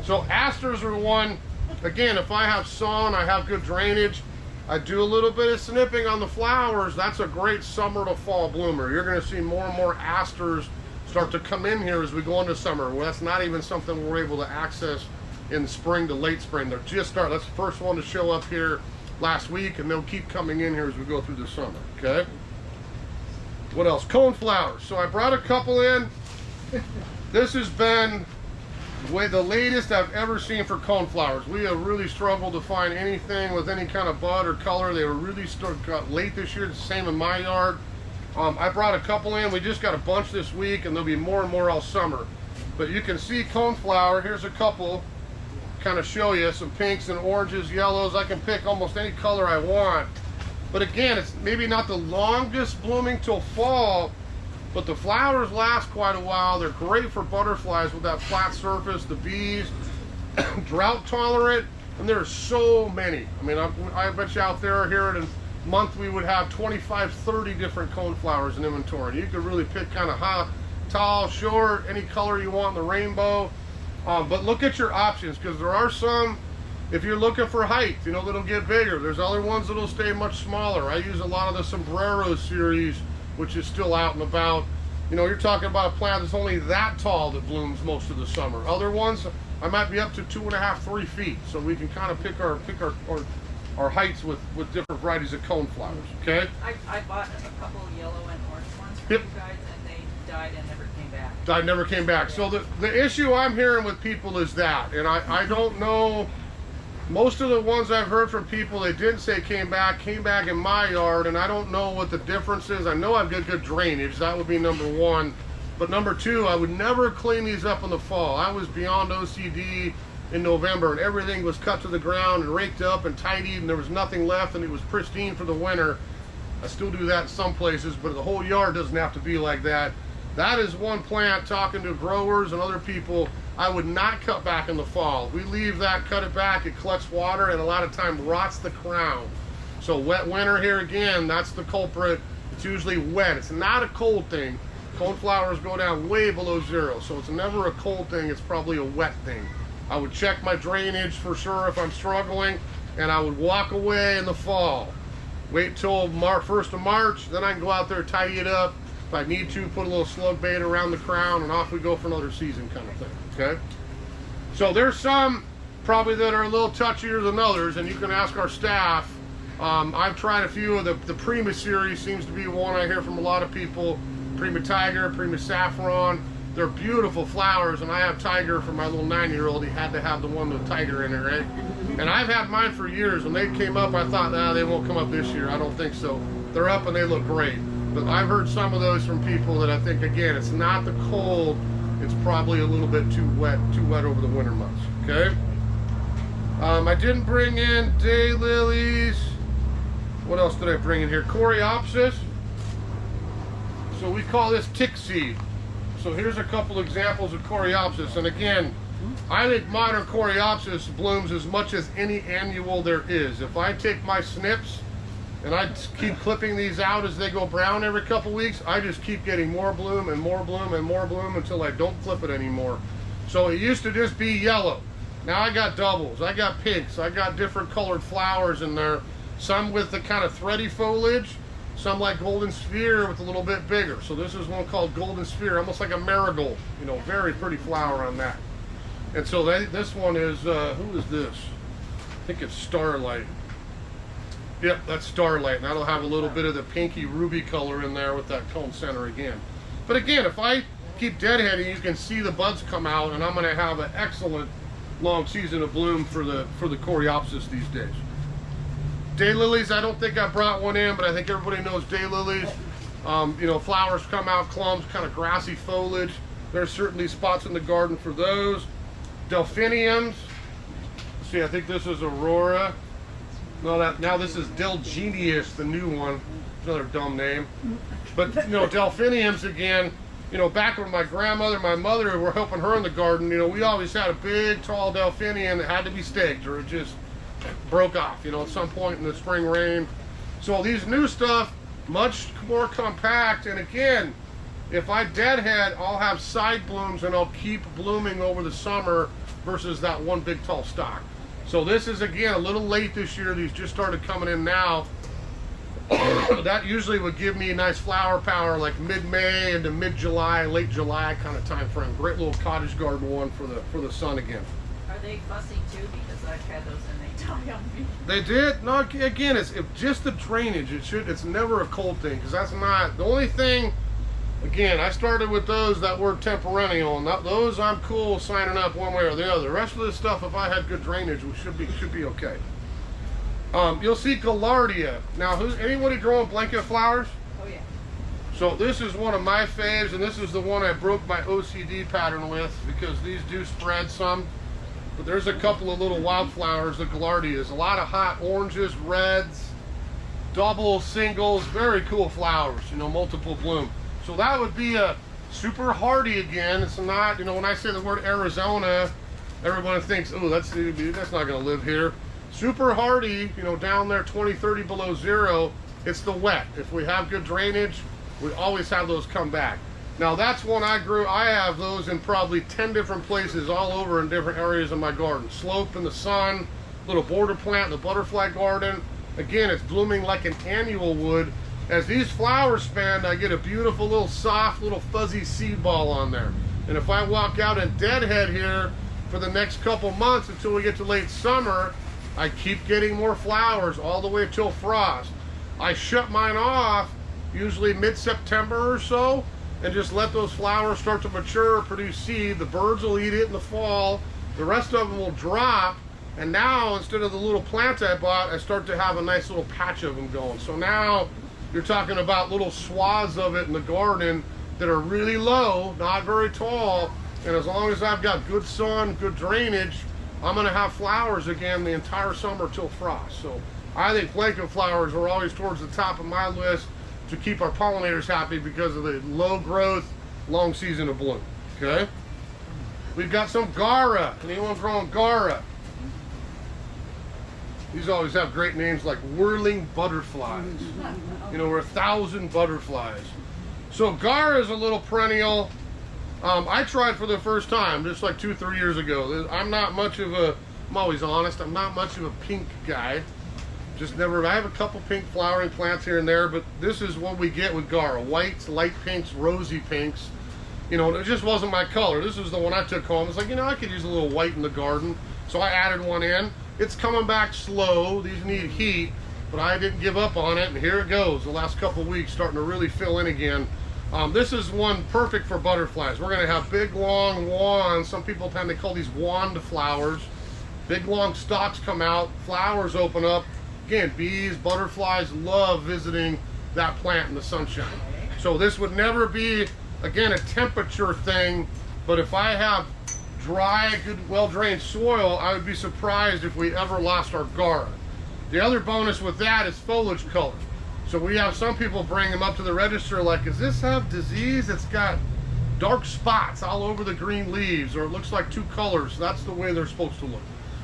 So asters are one, again, if I have sun, I have good drainage, I do a little bit of snipping on the flowers, that's a great summer to fall bloomer. You're gonna see more and more asters start to come in here as we go into summer. Well, that's not even something we're able to access in spring to late spring. They're just starting. That's the first one to show up here last week, and they'll keep coming in here as we go through the summer, okay? What else? Cone flowers. So I brought a couple in. This has been the latest I've ever seen for cone flowers. We have really struggled to find anything with any kind of bud or color. They were really got late this year. It's the same in my yard. I brought a couple in. We just got a bunch this week, and there'll be more and more all summer. But you can see cone flower. Here's a couple. Kind of show you some pinks and oranges, yellows. I can pick almost any color I want. But again, it's maybe not the longest blooming till fall, but the flowers last quite a while. They're great for butterflies with that flat surface, the bees, drought tolerant, and there's so many. I mean, I bet you out there here in a month we would have 25, 30 different cone flowers in inventory. You could really pick kind of high, tall, short, any color you want in the rainbow. But look at your options, because there are some, If you're looking for height, you know, that'll get bigger. There's other ones that'll stay much smaller. I use a lot of the Sombrero series, which is still out and about. You know, you're talking about a plant that's only that tall that blooms most of the summer. Other ones, I might be up to 2.5, 3 feet. So we can kind of pick our heights with different varieties of coneflowers, okay? I bought a couple of yellow and orange ones from Yep. you guys, and they died and never came back. I never came back. So the issue I'm hearing with people is that, and I don't know, most of the ones I've heard from people, they didn't say came back in my yard, and I don't know what the difference is. I know I've got good drainage, that would be number one. But number two, I would never clean these up in the fall. I was beyond OCD in November, and everything was cut to the ground and raked up and tidied, and there was nothing left, and it was pristine for the winter. I still do that in some places, but the whole yard doesn't have to be like that. That is one plant, talking to growers and other people, I would not cut back in the fall. We leave that, cut it back, it collects water, and a lot of time rots the crown. So wet winter here again, that's the culprit. It's usually wet. It's not a cold thing. Coneflowers go down way below zero, so it's never a cold thing, it's probably a wet thing. I would check my drainage for sure if I'm struggling, and I would walk away in the fall. Wait till 1st of March, then I can go out there, tidy it up. If I need to, put a little slug bait around the crown, and off we go for another season kind of thing, okay? So there's some probably that are a little touchier than others, and you can ask our staff. I've tried a few of the Prima series, seems to be one I hear from a lot of people. Prima Tiger, Prima Saffron. They're beautiful flowers, and I have Tiger for my little 9-year-old. He had to have the one with Tiger in it, right? And I've had mine for years. When they came up, I thought, nah, they won't come up this year. I don't think so. They're up and they look great. But I've heard some of those from people that I think, again, it's not the cold. It's probably a little bit too wet over the winter months, okay? I didn't bring in daylilies. What else did I bring in here? Coreopsis. So we call this tick seed. So here's a couple examples of Coreopsis. And again, I think modern Coreopsis blooms as much as any annual there is. If I take my snips and I keep clipping these out as they go brown every couple weeks, I just keep getting more bloom and more bloom and more bloom until I don't clip it anymore. So it used to just be yellow. Now I got doubles, I got pinks, I got different colored flowers in there. Some with the kind of thready foliage, some like Golden Sphere with a little bit bigger. So this is one called Golden Sphere, almost like a marigold. You know, very pretty flower on that. And so this one is, who is this? I think it's Starlight. Yep, that's Starlight. And that'll have a little bit of the pinky ruby color in there with that cone center again. But again, if I keep deadheading, you can see the buds come out, and I'm going to have an excellent long season of bloom for the Coreopsis these days. Daylilies, I don't think I brought one in, but I think everybody knows daylilies. You know, flowers come out, clumps, kind of grassy foliage. There's certainly spots in the garden for those. Delphiniums. See, I think this is Aurora. No, now this is Delgenius, the new one. Another dumb name. But, you know, delphiniums again, you know, back when my grandmother and my mother were helping her in the garden, you know, we always had a big, tall delphinium that had to be staked or it just broke off, you know, at some point in the spring rain. So these new stuff, much more compact, and again, if I deadhead, I'll have side blooms and I'll keep blooming over the summer versus that one big tall stock. So this is, again, a little late this year. These just started coming in now. That usually would give me a nice flower power like mid-May into mid-July, late July kind of time frame. Great little cottage garden one for the sun again. Are they fussy too? Because I've had those and they die on me. They did? No, again, it's just the drainage. It's never a cold thing, because that's not the only thing. Again, I started with those that were temperennial, and those I'm cool signing up one way or the other. The rest of this stuff, if I had good drainage, we should be okay. You'll see Gaillardia. Now, anybody growing blanket flowers? Oh yeah. So this is one of my faves, and this is the one I broke my OCD pattern with, because these do spread some. But there's a couple of little wildflowers, the Gaillardias. A lot of hot oranges, reds, doubles, singles, very cool flowers, you know, multiple bloom. So that would be a super hardy again. It's not, you know, when I say the word Arizona, everyone thinks, oh, that's not going to live here. Super hardy, you know, down there 20, 30 below zero, it's the wet. If we have good drainage, we always have those come back. Now that's one I grew. I have those in probably 10 different places all over in different areas of my garden. Slope in the sun, little border plant in the butterfly garden. Again, it's blooming like an annual would. As these flowers spend, I get a beautiful little soft little fuzzy seed ball on there. And if I walk out in deadhead here for the next couple months until we get to late summer, I keep getting more flowers all the way till frost. I shut mine off usually mid-September or so and just let those flowers start to mature, produce seed. The birds will eat it in the fall. The rest of them will drop. And now, instead of the little plant I bought, I start to have a nice little patch of them going. So now you're talking about little swaths of it in the garden that are really low, not very tall. And as long as I've got good sun, good drainage, I'm gonna have flowers again the entire summer till frost. So I think plankton flowers are always towards the top of my list to keep our pollinators happy because of the low growth, long season of bloom, okay? We've got some Gara. Anyone growing Gara? These always have great names like whirling butterflies. You know, we're 1,000 butterflies. So Gara is a little perennial. I tried for the first time just like 2-3 years ago. I'm not much of a, I'm always honest, I'm not much of a pink guy. Just never, I have a couple pink flowering plants here and there, but this is what we get with Gara. Whites, light pinks, rosy pinks. You know, it just wasn't my color. This was the one I took home. It's like, you know, I could use a little white in the garden. So I added one in. It's coming back slow. These need heat, but I didn't give up on it, and here it goes. The last couple weeks starting to really fill in again. This is one perfect for butterflies. We're gonna have big, long wands. Some people tend to call these wand flowers. Big, long stalks come out, flowers open up. Again, bees, butterflies love visiting that plant in the sunshine. So this would never be, again, a temperature thing, but if I have dry, good, well-drained soil, I would be surprised if we ever lost our Gara. The other bonus with that is foliage color. So we have some people bring them up to the register like, does this have disease? It's got dark spots all over the green leaves, or it looks like two colors. That's the way they're supposed to look.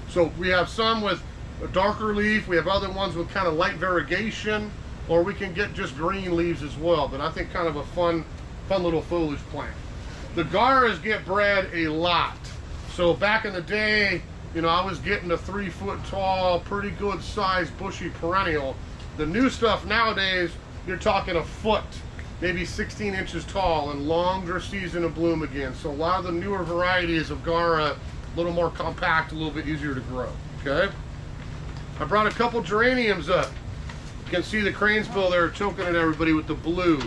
So we have some with a darker leaf, we have other ones with kind of light variegation, or we can get just green leaves as well. But I think kind of a fun little foliage plant. The Garas get bred a lot. So back in the day, you know, I was getting a 3 foot tall, pretty good sized bushy perennial. The new stuff nowadays, you're talking a foot, maybe 16 inches tall, and longer season of bloom again. So a lot of the newer varieties of Gara, a little more compact, a little bit easier to grow, okay? I brought a couple geraniums up. You can see the cranesbill there choking at everybody with the blue.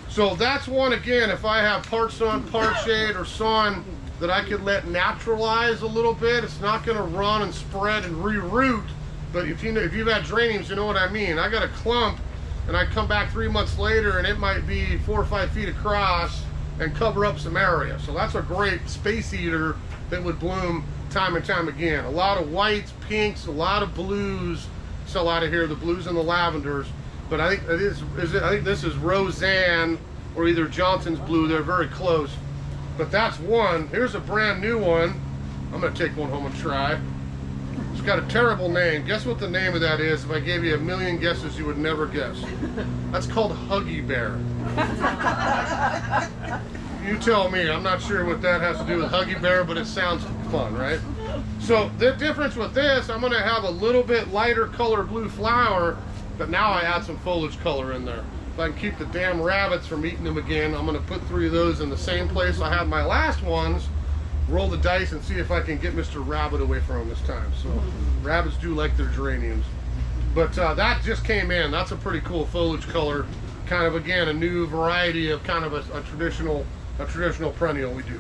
So that's one, again, if I have part sun, part shade, or sun that I could let naturalize a little bit, it's not gonna run and spread and re-root. But if you've had geraniums, you know what I mean. I got a clump and I come back 3 months later and it might be 4 or 5 feet across and cover up some area. So that's a great space eater that would bloom time and time again. A lot of whites, pinks, a lot of blues sell out of here, the blues and the lavenders. But I think this is Roseanne or either Johnson's blue. They're very close. But that's one. Here's a brand new one. I'm gonna take one home and try. It's got a terrible name. Guess what the name of that is? If I gave you a million guesses, you would never guess. That's called Huggy Bear. You tell me. I'm not sure what that has to do with Huggy Bear, but it sounds fun, right? So the difference with this, I'm gonna have a little bit lighter color blue flower, but now I add some foliage color in there. If I can keep the damn rabbits from eating them again, I'm gonna put 3 of those in the same place I had my last ones, roll the dice and see if I can get Mr. Rabbit away from him this time. So rabbits do like their geraniums. But that just came in. That's a pretty cool foliage color. Kind of, again, a new variety of kind of a traditional perennial we do.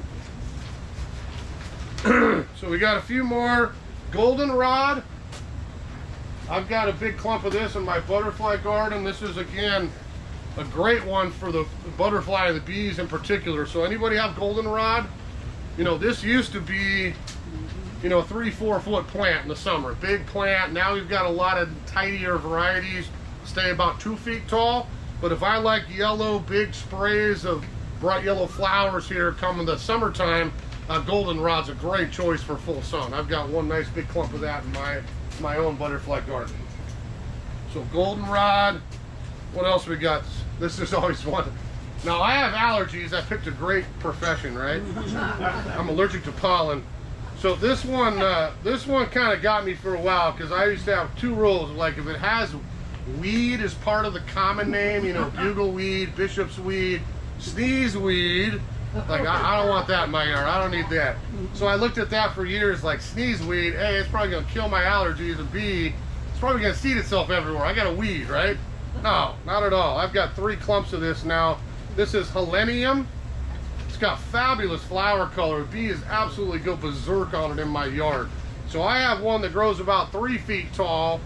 So we got a few more. Goldenrod. I've got a big clump of this in my butterfly garden. This is, again, a great one for the butterfly and the bees in particular. So anybody have goldenrod? You know, this used to be, you know, a 3-4 foot plant in the summer. Big plant. Now we've got a lot of tidier varieties, stay about 2 feet tall. But if I like yellow, big sprays of bright yellow flowers here come in the summertime, goldenrod's a great choice for full sun. I've got one nice big clump of that in my own butterfly garden. So goldenrod. What else we got? This is always one. Now I have allergies. I picked a great profession, right? I'm allergic to pollen. So this one kind of got me for a while because I used to have two rules. Like if it has weed as part of the common name, you know, bugleweed, bishop's weed, sneeze weed. Like I don't want that in my yard. I don't need that. So I looked at that for years. Like sneeze weed, A, it's probably gonna kill my allergies, and B, it's probably gonna seed itself everywhere. I got a weed, right? No, not at all. I've got 3 clumps of this now. This is Helenium. It's got fabulous flower color. Bees absolutely go berserk on it in my yard. So I have one that grows about 3 feet tall,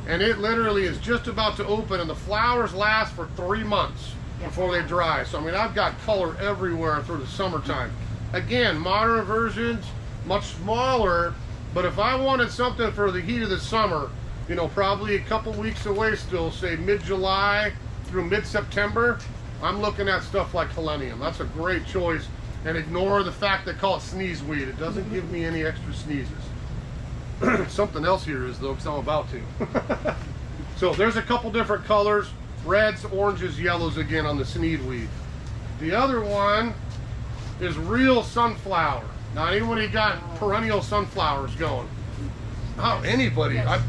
and it literally is just about to open, and the flowers last for 3 months before they dry. So I mean, I've got color everywhere through the summertime. Again, modern versions, much smaller, but if I wanted something for the heat of the summer, you know, probably a couple weeks away still, say mid-July through mid-September, I'm looking at stuff like Helenium. That's a great choice. And ignore the fact they call it sneeze weed. It doesn't give me any extra sneezes. Something else here is though, because I'm about to. So there's a couple different colors. Reds, oranges, yellows again on the sneeze weed. The other one is real sunflower. Now anybody got perennial sunflowers going? Oh, anybody. Yes.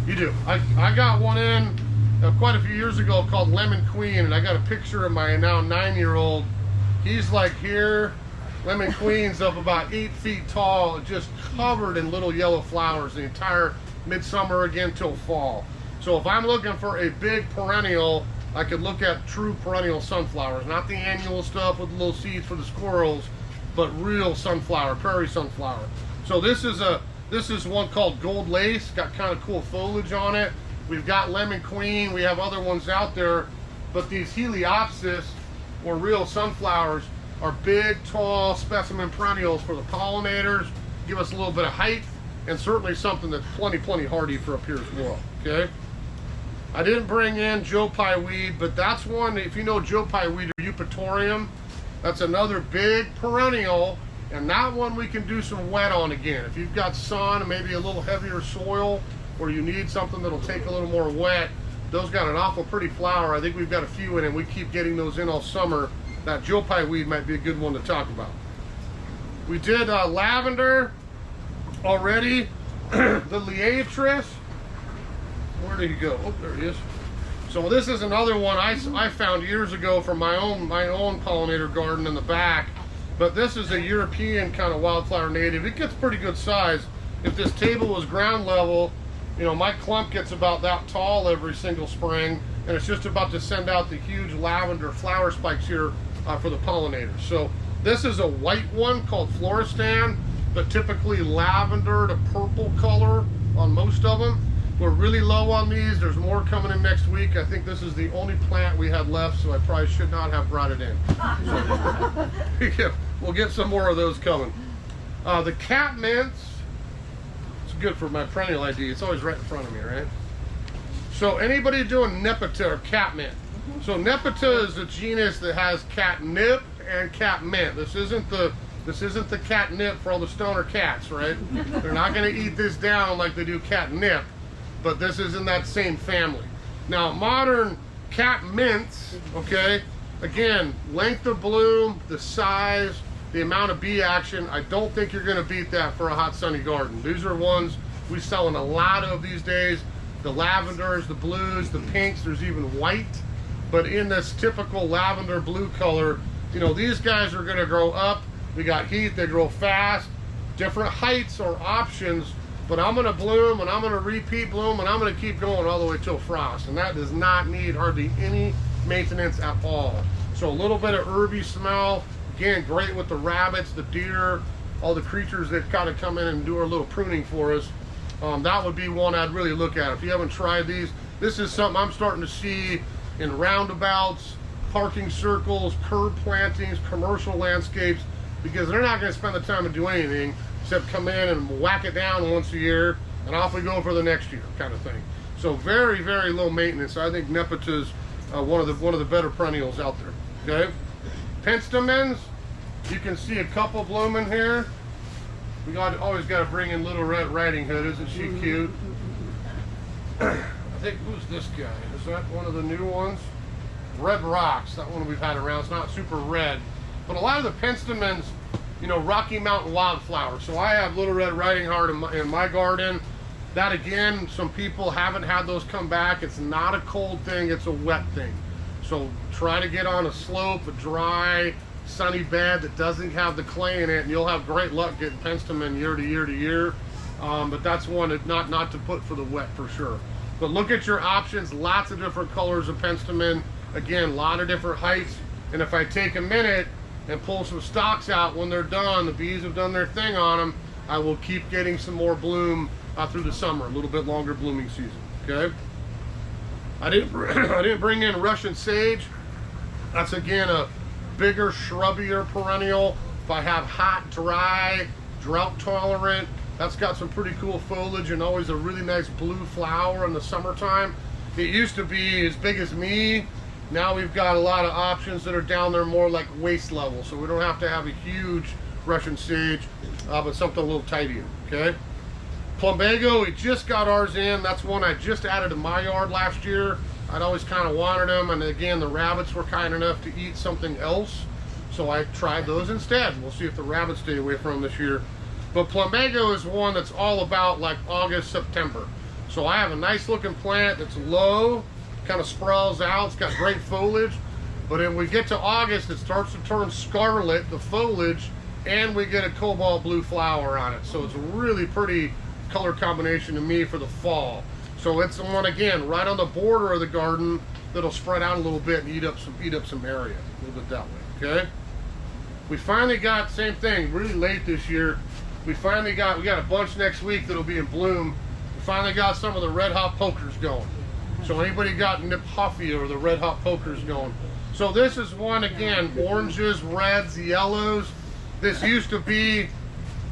You do. I got one in quite a few years ago called Lemon Queen, and I got a picture of my now 9-year-old. He's like here. Lemon Queen's up about 8 feet tall, just covered in little yellow flowers the entire midsummer again till fall. So if I'm looking for a big perennial, I could look at true perennial sunflowers, not the annual stuff with little seeds for the squirrels, but real sunflower, prairie sunflower. So this is one called Gold Lace, got kind of cool foliage on it. We've got Lemon Queen, we have other ones out there, but these Heliopsis, or real sunflowers, are big, tall specimen perennials for the pollinators, give us a little bit of height, and certainly something that's plenty hardy for up here as well, okay? I didn't bring in Joe Pye weed, but that's one, if you know Joe Pye weed or Eupatorium, that's another big perennial, and that one we can do some wet on again. If you've got sun and maybe a little heavier soil, or you need something that'll take a little more wet, those got an awful pretty flower. I think we've got a few in, and we keep getting those in all summer. That Joe Pye weed might be a good one to talk about. We did lavender already. The Liatris, where did he go? Oh, there he is. So this is another one I found years ago from my own pollinator garden in the back. But this is a European kind of wildflower native. It gets pretty good size. If this table was ground level, you know, my clump gets about that tall every single spring, and it's just about to send out the huge lavender flower spikes here for the pollinators. So this is a white one called Floristan, but typically lavender to purple color on most of them. We're really low on these. There's more coming in next week. I think this is the only plant we had left, so I probably should not have brought it in. So, we'll get some more of those coming. The cat mints, it's good for my perennial ID. It's always right in front of me, right? So anybody doing Nepeta or catmint? So Nepeta is a genus that has catnip and catmint. This isn't the catnip for all the stoner cats, right? They're not going to eat this down like they do catnip, but this is in that same family. Now modern catmints, okay, again, length of bloom, the size, the amount of bee action, I don't think you're going to beat that for a hot sunny garden. These are ones we selling a lot of these days. The lavenders, the blues, the pinks, there's even white. But in this typical lavender blue color, you know, these guys are going to grow up. We got heat, they grow fast, different heights or options, but I'm going to bloom and I'm going to repeat bloom and I'm going to keep going all the way till frost. And that does not need hardly any maintenance at all. So a little bit of herby smell, again, great with the rabbits, the deer, all the creatures that kind of come in and do a little pruning for us. That would be one I'd really look at. If you haven't tried these, this is something I'm starting to see in roundabouts, parking circles, curb plantings, commercial landscapes, because they're not going to spend the time to do anything except come in and whack it down once a year and off we go for the next year kind of thing. So very low maintenance. I think Nepeta's one of the better perennials out there. Okay, penstemons, you can see a couple blooming here. We always got to bring in Little Red Riding Hood. Isn't she cute? I think, who's this guy? Is that one of the new ones? Red Rocks, that one we've had around. It's not super red. But a lot of the penstemons, you know, Rocky Mountain wildflower. So I have Little Red Riding Heart in my garden. That again, some people haven't had those come back. It's not a cold thing, it's a wet thing. So try to get on a slope, a dry, sunny bed that doesn't have the clay in it, and you'll have great luck getting penstemon year to year to year. But that's one that not to put for the wet for sure. But look at your options, lots of different colors of penstemon. Again, a lot of different heights. And if I take a minute and pull some stalks out when they're done, the bees have done their thing on them, I will keep getting some more bloom through the summer, a little bit longer blooming season, okay? I didn't bring in Russian sage. That's again a bigger, shrubbier perennial. If I have hot, dry, drought tolerant, that's got some pretty cool foliage and always a really nice blue flower in the summertime. It used to be as big as me. Now we've got a lot of options that are down there more like waist level, so we don't have to have a huge Russian sage, but something a little tidier, okay? Plumbago, we just got ours in. That's one I just added to my yard last year. I'd always kind of wanted them, and again, the rabbits were kind enough to eat something else, so I tried those instead. We'll see if the rabbits stay away from them this year. But Plumbago is one that's all about like August, September. So I have a nice looking plant that's low, kind of sprawls out, it's got great foliage, but when we get to August, it starts to turn scarlet, the foliage, and we get a cobalt blue flower on it. So it's a really pretty color combination to me for the fall. So it's the one again right on the border of the garden that'll spread out a little bit and eat up some area a little bit that way. Okay. We finally got, same thing, really late this year. We got a bunch next week that'll be in bloom. We finally got some of the red hot pokers going. So anybody got Niphophia or the red hot pokers going? So this is one again, oranges, reds, yellows. This used to be,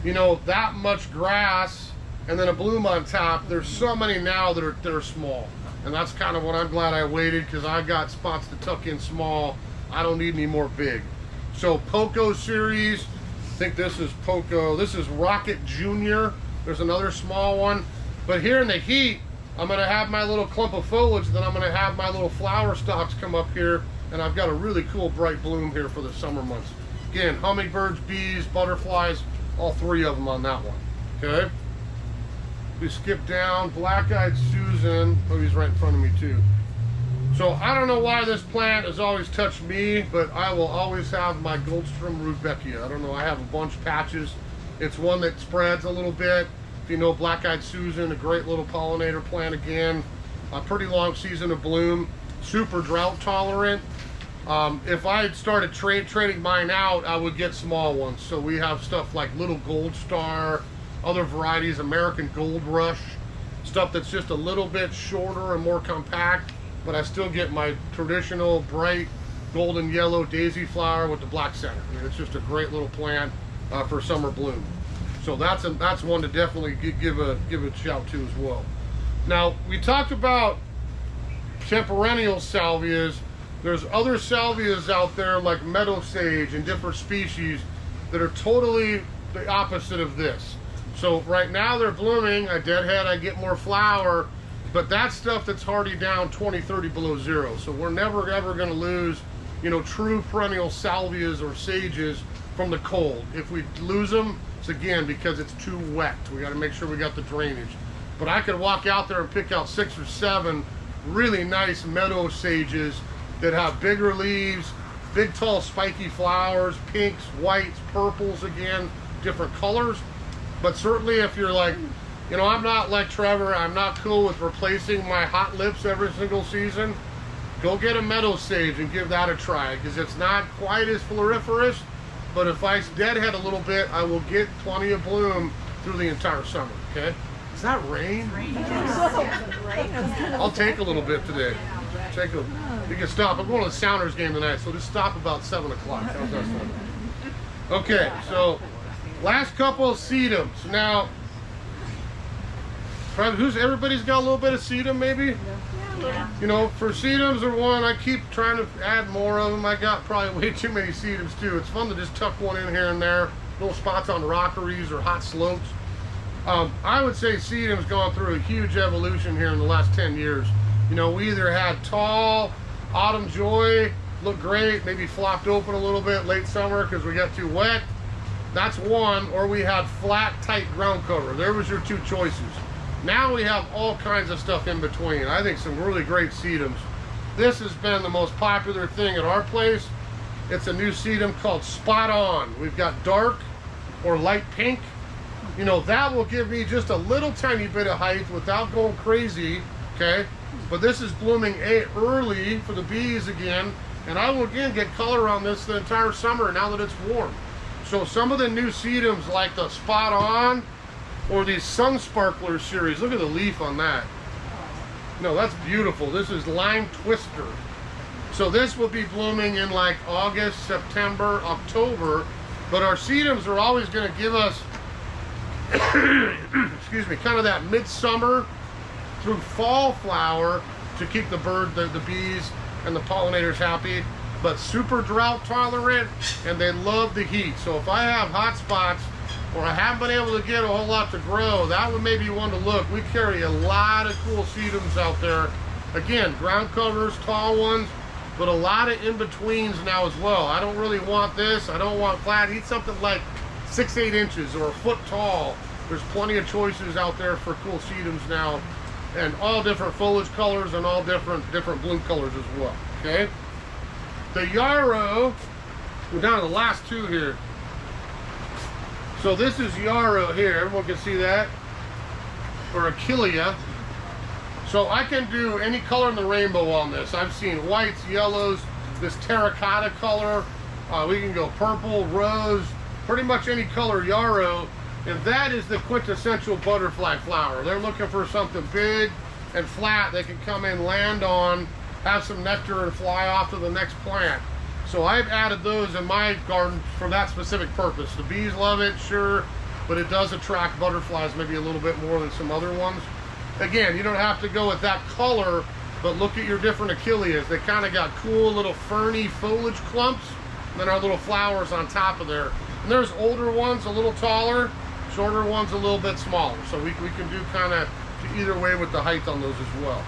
you know, that much grass and then a bloom on top. There's so many now that are small, and that's kind of what I'm glad I waited, because I got spots to tuck in small. I don't need any more big. So Poco series, I think this is Poco. This is Rocket Junior. There's another small one, but here in the heat, I'm gonna have my little clump of foliage, then I'm gonna have my little flower stalks come up here, and I've got a really cool bright bloom here for the summer months. Again, hummingbirds, bees, butterflies, all three of them on that one, okay? We skip down, Black-Eyed Susan. Oh, he's right in front of me too. So I don't know why this plant has always touched me, but I will always have my Goldstrom Rudbeckia. I don't know, I have a bunch of patches. It's one that spreads a little bit. If you know Black-Eyed Susan, a great little pollinator plant again. A pretty long season of bloom. Super drought tolerant. If I had started trading mine out, I would get small ones. So we have stuff like Little Gold Star, other varieties, American Gold Rush, stuff that's just a little bit shorter and more compact, but I still get my traditional bright golden yellow daisy flower with the black center. I mean, it's just a great little plant for summer bloom. So that's one to definitely give a shout to as well. Now, we talked about perennial salvias. There's other salvias out there like meadow sage and different species that are totally the opposite of this. So right now they're blooming, I deadhead, I get more flower, but that's stuff that's hardy down 20, 30 below zero. So we're never ever gonna lose, you know, true perennial salvias or sages from the cold. If we lose them, it's again because it's too wet. We gotta make sure we got the drainage. But I could walk out there and pick out 6 or 7 really nice meadow sages that have bigger leaves, big tall spiky flowers, pinks, whites, purples again, different colors. But certainly if you're like, you know, I'm not like Trevor, I'm not cool with replacing my hot lips every single season, go get a meadow sage and give that a try, because it's not quite as floriferous, but if I deadhead a little bit, I will get plenty of bloom through the entire summer, okay? Is that rain? I'll take a little bit today. You can stop. I'm going to the Sounders game tonight, so just stop about 7 o'clock. How's that sound? Okay, so last couple of sedums. Now, everybody's got a little bit of sedum, maybe? Yeah. You know, for sedums are one, I keep trying to add more of them. I got probably way too many sedums too. It's fun to just tuck one in here and there, little spots on rockeries or hot slopes. I would say sedum's gone through a huge evolution here in the last 10 years. You know, we either had tall, autumn joy, looked great, maybe flopped open a little bit late summer because we got too wet. That's one, or we had flat, tight ground cover. There was your two choices. Now we have all kinds of stuff in between. I think some really great sedums. This has been the most popular thing at our place. It's a new sedum called Spot On. We've got dark or light pink. You know, that will give me just a little tiny bit of height without going crazy, okay? But this is blooming early for the bees again, and I will again get color on this the entire summer now that it's warm. So some of the new sedums like the Spot On or the Sun Sparkler series, look at the leaf on that. No, that's beautiful. This is Lime Twister. So this will be blooming in like August, September, October, but our sedums are always going to give us excuse me, kind of that midsummer through fall flower to keep the bees and the pollinators happy, but super drought tolerant, and they love the heat. So if I have hot spots or I haven't been able to get a whole lot to grow, that would maybe one to look. We carry a lot of cool sedums out there. Again, ground covers, tall ones, but a lot of in-betweens now as well. I don't really want this. I don't want flat. I need something like 6-8 inches or a foot tall. There's plenty of choices out there for cool sedums now, and all different foliage colors and all different bloom colors as well. Okay, the yarrow, we're down to the last two here. So this is yarrow here, everyone can see that, or achillea. So I can do any color in the rainbow on this. I've seen whites, yellows, this terracotta color. We can go purple, rose, pretty much any color yarrow. And that is the quintessential butterfly flower. They're looking for something big and flat they can come in, land on, have some nectar, and fly off to the next plant. So I've added those in my garden for that specific purpose. The bees love it, sure, but it does attract butterflies maybe a little bit more than some other ones. Again, you don't have to go with that color, but look at your different achilleas. They kind of got cool little ferny foliage clumps, and then our little flowers on top of there. And there's older ones a little taller, shorter ones a little bit smaller. So we can do kind of either way with the height on those as well.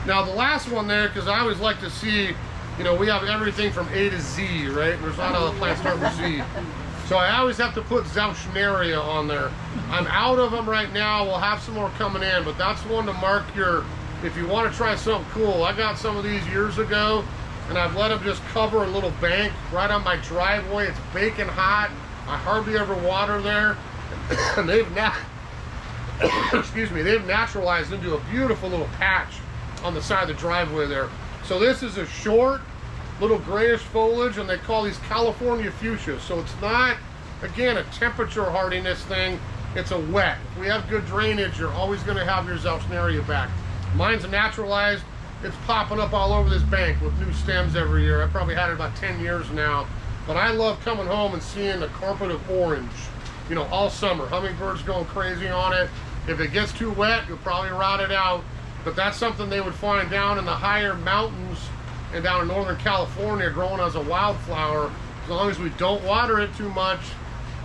Now the last one there, because I always like to see, you know, we have everything from A to Z, right? There's not all the plants start with Z. So I always have to put Zauschneria on there. I'm out of them right now. We'll have some more coming in, but that's one to mark your, if you want to try something cool. I got some of these years ago, and I've let them just cover a little bank right on my driveway. It's baking hot. I hardly ever water there. And they've excuse me, they've naturalized into a beautiful little patch on the side of the driveway there. So this is a short, little grayish foliage, and they call these California fuchsias. So it's not, again, a temperature hardiness thing. It's a wet. If we have good drainage, you're always going to have your Zauschneria back. Mine's naturalized. It's popping up all over this bank with new stems every year. I've probably had it about 10 years now. But I love coming home and seeing the carpet of orange, you know, all summer. Hummingbirds going crazy on it. If it gets too wet, you'll probably rot it out. But that's something they would find down in the higher mountains and down in Northern California growing as a wildflower. As long as we don't water it too much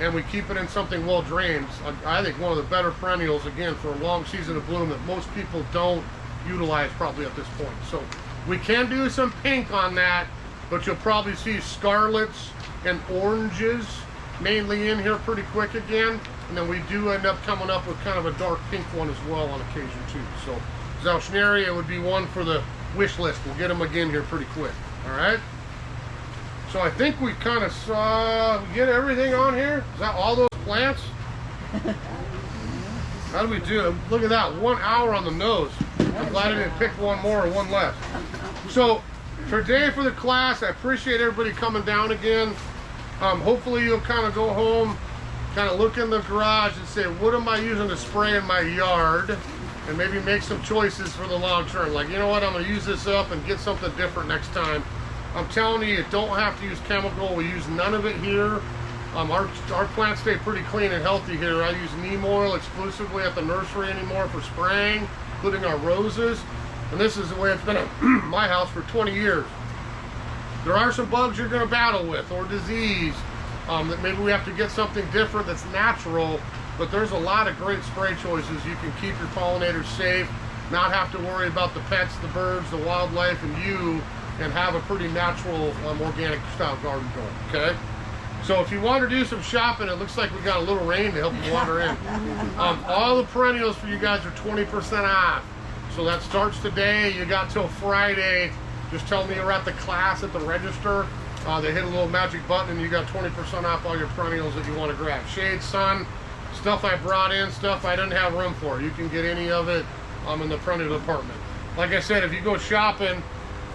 and we keep it in something well drained. I think one of the better perennials, again, for a long season of bloom that most people don't utilize probably at this point. So we can do some pink on that, but you'll probably see scarlets and oranges mainly in here pretty quick again. And then we do end up coming up with kind of a dark pink one as well on occasion too. So Zauschneria would be one for the wish list. We'll get them again here pretty quick. All right. So I think we kind of saw, get everything on here. Is that all those plants? How do we do? Look at that, 1 hour on the nose. I'm glad I didn't pick one more or one less. So today for the class, I appreciate everybody coming down again. Hopefully you'll kind of go home, kind of look in the garage and say, what am I using to spray in my yard? And maybe make some choices for the long term. Like, you know what, I'm going to use this up and get something different next time. I'm telling you, you don't have to use chemical. We use none of it here. Our plants stay pretty clean and healthy here. I use neem oil exclusively at the nursery anymore for spraying, including our roses. And this is the way it's been at my house for 20 years. There are some bugs you're going to battle with, or disease, that maybe we have to get something different that's natural. But there's a lot of great spray choices. You can keep your pollinators safe, not have to worry about the pets, the birds, the wildlife, and you, and have a pretty natural, organic style garden going, okay? So if you want to do some shopping, it looks like we got a little rain to help you wander in. All the perennials for you guys are 20% off. So that starts today. You got till Friday. Just tell me you're at the class at the register. They hit a little magic button and you got 20% off all your perennials that you want to grab. Shade, sun, stuff I brought in, stuff I didn't have room for. You can get any of it in the perennial department. Like I said, if you go shopping,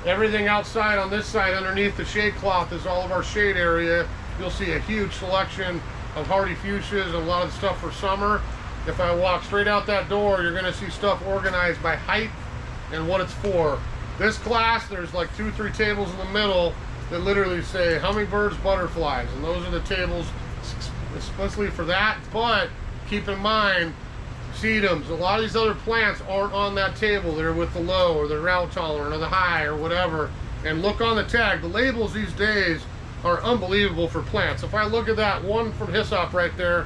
everything outside on this side underneath the shade cloth is all of our shade area. You'll see a huge selection of hardy fuchsias and a lot of the stuff for summer. If I walk straight out that door, you're gonna see stuff organized by height and what it's for. This class, there's like 2 or 3 tables in the middle that literally say hummingbirds, butterflies, and those are the tables especially for that. But keep in mind, sedums, a lot of these other plants aren't on that table. They're with the low or the drought tolerant or the high or whatever. And look on the tag. The labels these days are unbelievable for plants. If I look at that one from hyssop right there,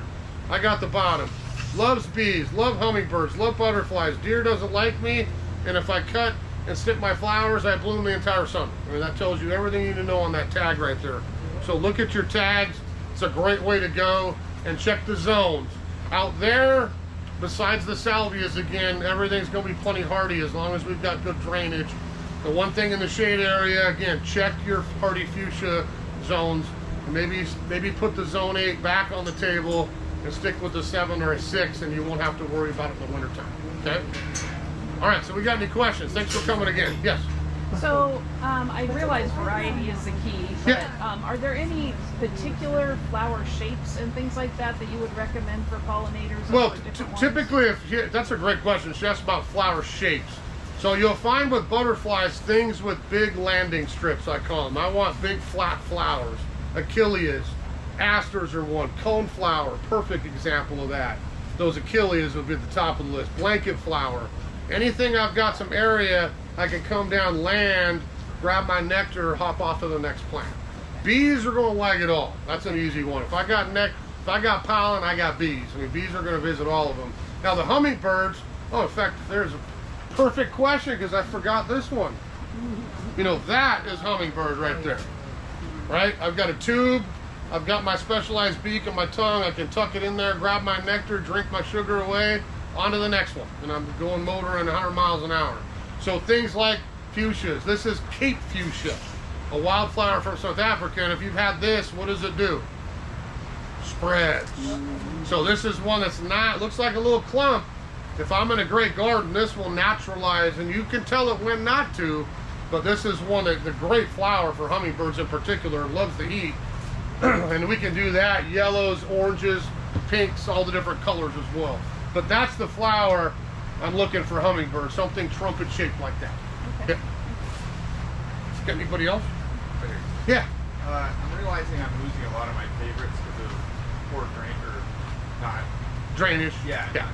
I got the bottom. Loves bees, love hummingbirds, love butterflies. Deer doesn't like me, and if I cut and snip my flowers, I bloom the entire summer. I mean, that tells you everything you need to know on that tag right there. So look at your tags. It's a great way to go, and check the zones. Out there, besides the salvias, again, everything's gonna be plenty hardy as long as we've got good drainage. The one thing in the shade area, again, check your hardy fuchsia zones. Maybe put the zone 8 back on the table and stick with the 7 or a 6, and you won't have to worry about it in the wintertime. Okay? All right, so we got any questions? Thanks for coming again. Yes? So I realize variety is the key, but are there any particular flower shapes and things like that that you would recommend for pollinators? Well, typically, that's a great question. She asked about flower shapes. So you'll find with butterflies, things with big landing strips, I call them. I want big flat flowers. Achilles, asters are one. Coneflower, perfect example of that. Those Achilles would be at the top of the list. Blanket flower. Anything I've got some area, I can come down, land, grab my nectar, hop off to the next plant. Bees are going to like it all. That's an easy one. If I got pollen, I got bees. I mean, bees are going to visit all of them. Now the hummingbirds, oh, in fact, there's a perfect question because I forgot this one. You know, that is hummingbird right there, right? I've got a tube. I've got my specialized beak and my tongue. I can tuck it in there, grab my nectar, drink my sugar away, on to the next one. And I'm going motoring 100 miles an hour. So things like fuchsias. This is Cape fuchsia, a wildflower from South Africa. And if you've had this, what does it do? Spreads. So this is one that's not, looks like a little clump. If I'm in a great garden, this will naturalize, and you can tell it when not to, but this is one that the great flower for hummingbirds in particular loves to eat. And we can do that, yellows, oranges, pinks, all the different colors as well. But that's the flower I'm looking for hummingbirds, something trumpet shaped like that. Okay. Yeah. Got anybody else? Yeah. I'm realizing I'm losing a lot of my favorites because of poor drain or not. Drainage. Yeah.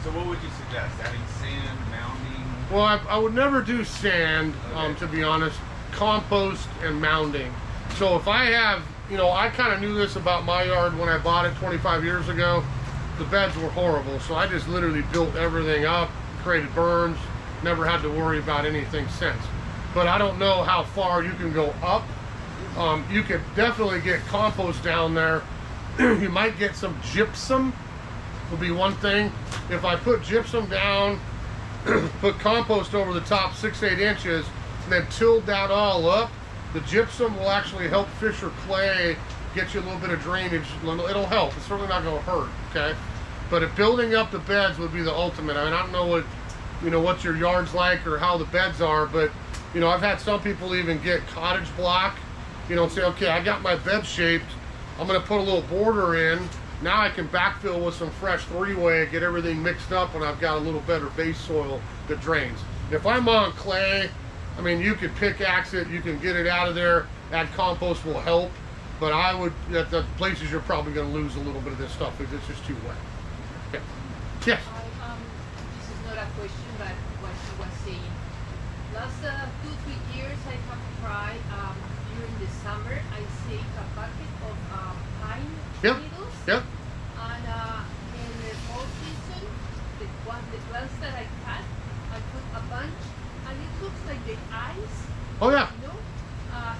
So what would you suggest? Adding sand, mounding? Well, I would never do sand, Okay. to be honest. Compost and mounding. So if I have, you know, I kind of knew this about my yard when I bought it 25 years ago. The beds were horrible, so I just literally built everything up, created berms, never had to worry about anything since. But I don't know how far you can go up. You could definitely get compost down there. You might get some gypsum, would be one thing. If I put gypsum down, put compost over the top 6-8 inches, and then tilled that all up, the gypsum will actually help fish or clay, get you a little bit of drainage. It'll help. It's certainly not going to hurt, okay? But if building up the beds would be the ultimate. I mean, I don't know what your yard's like or how the beds are, but you know, I've had some people even get cottage block, you know, and say, okay, I got my bed shaped. I'm going to put a little border in. Now I can backfill with some fresh 3-way, get everything mixed up, and I've got a little better base soil that drains. If I'm on clay, I mean, you can pickaxe it, you can get it out of there. Add compost will help. But I would, at the places you're probably going to lose a little bit of this stuff because it's just too wet. Okay. Yes? This is not a question, but what he was saying. Last 2-3 years, I have tried during the summer. I saved a bucket of pine needles. Yep. And in the fall season, the plants that I cut, I put a bunch, and it looks like the ice. Oh yeah. You know,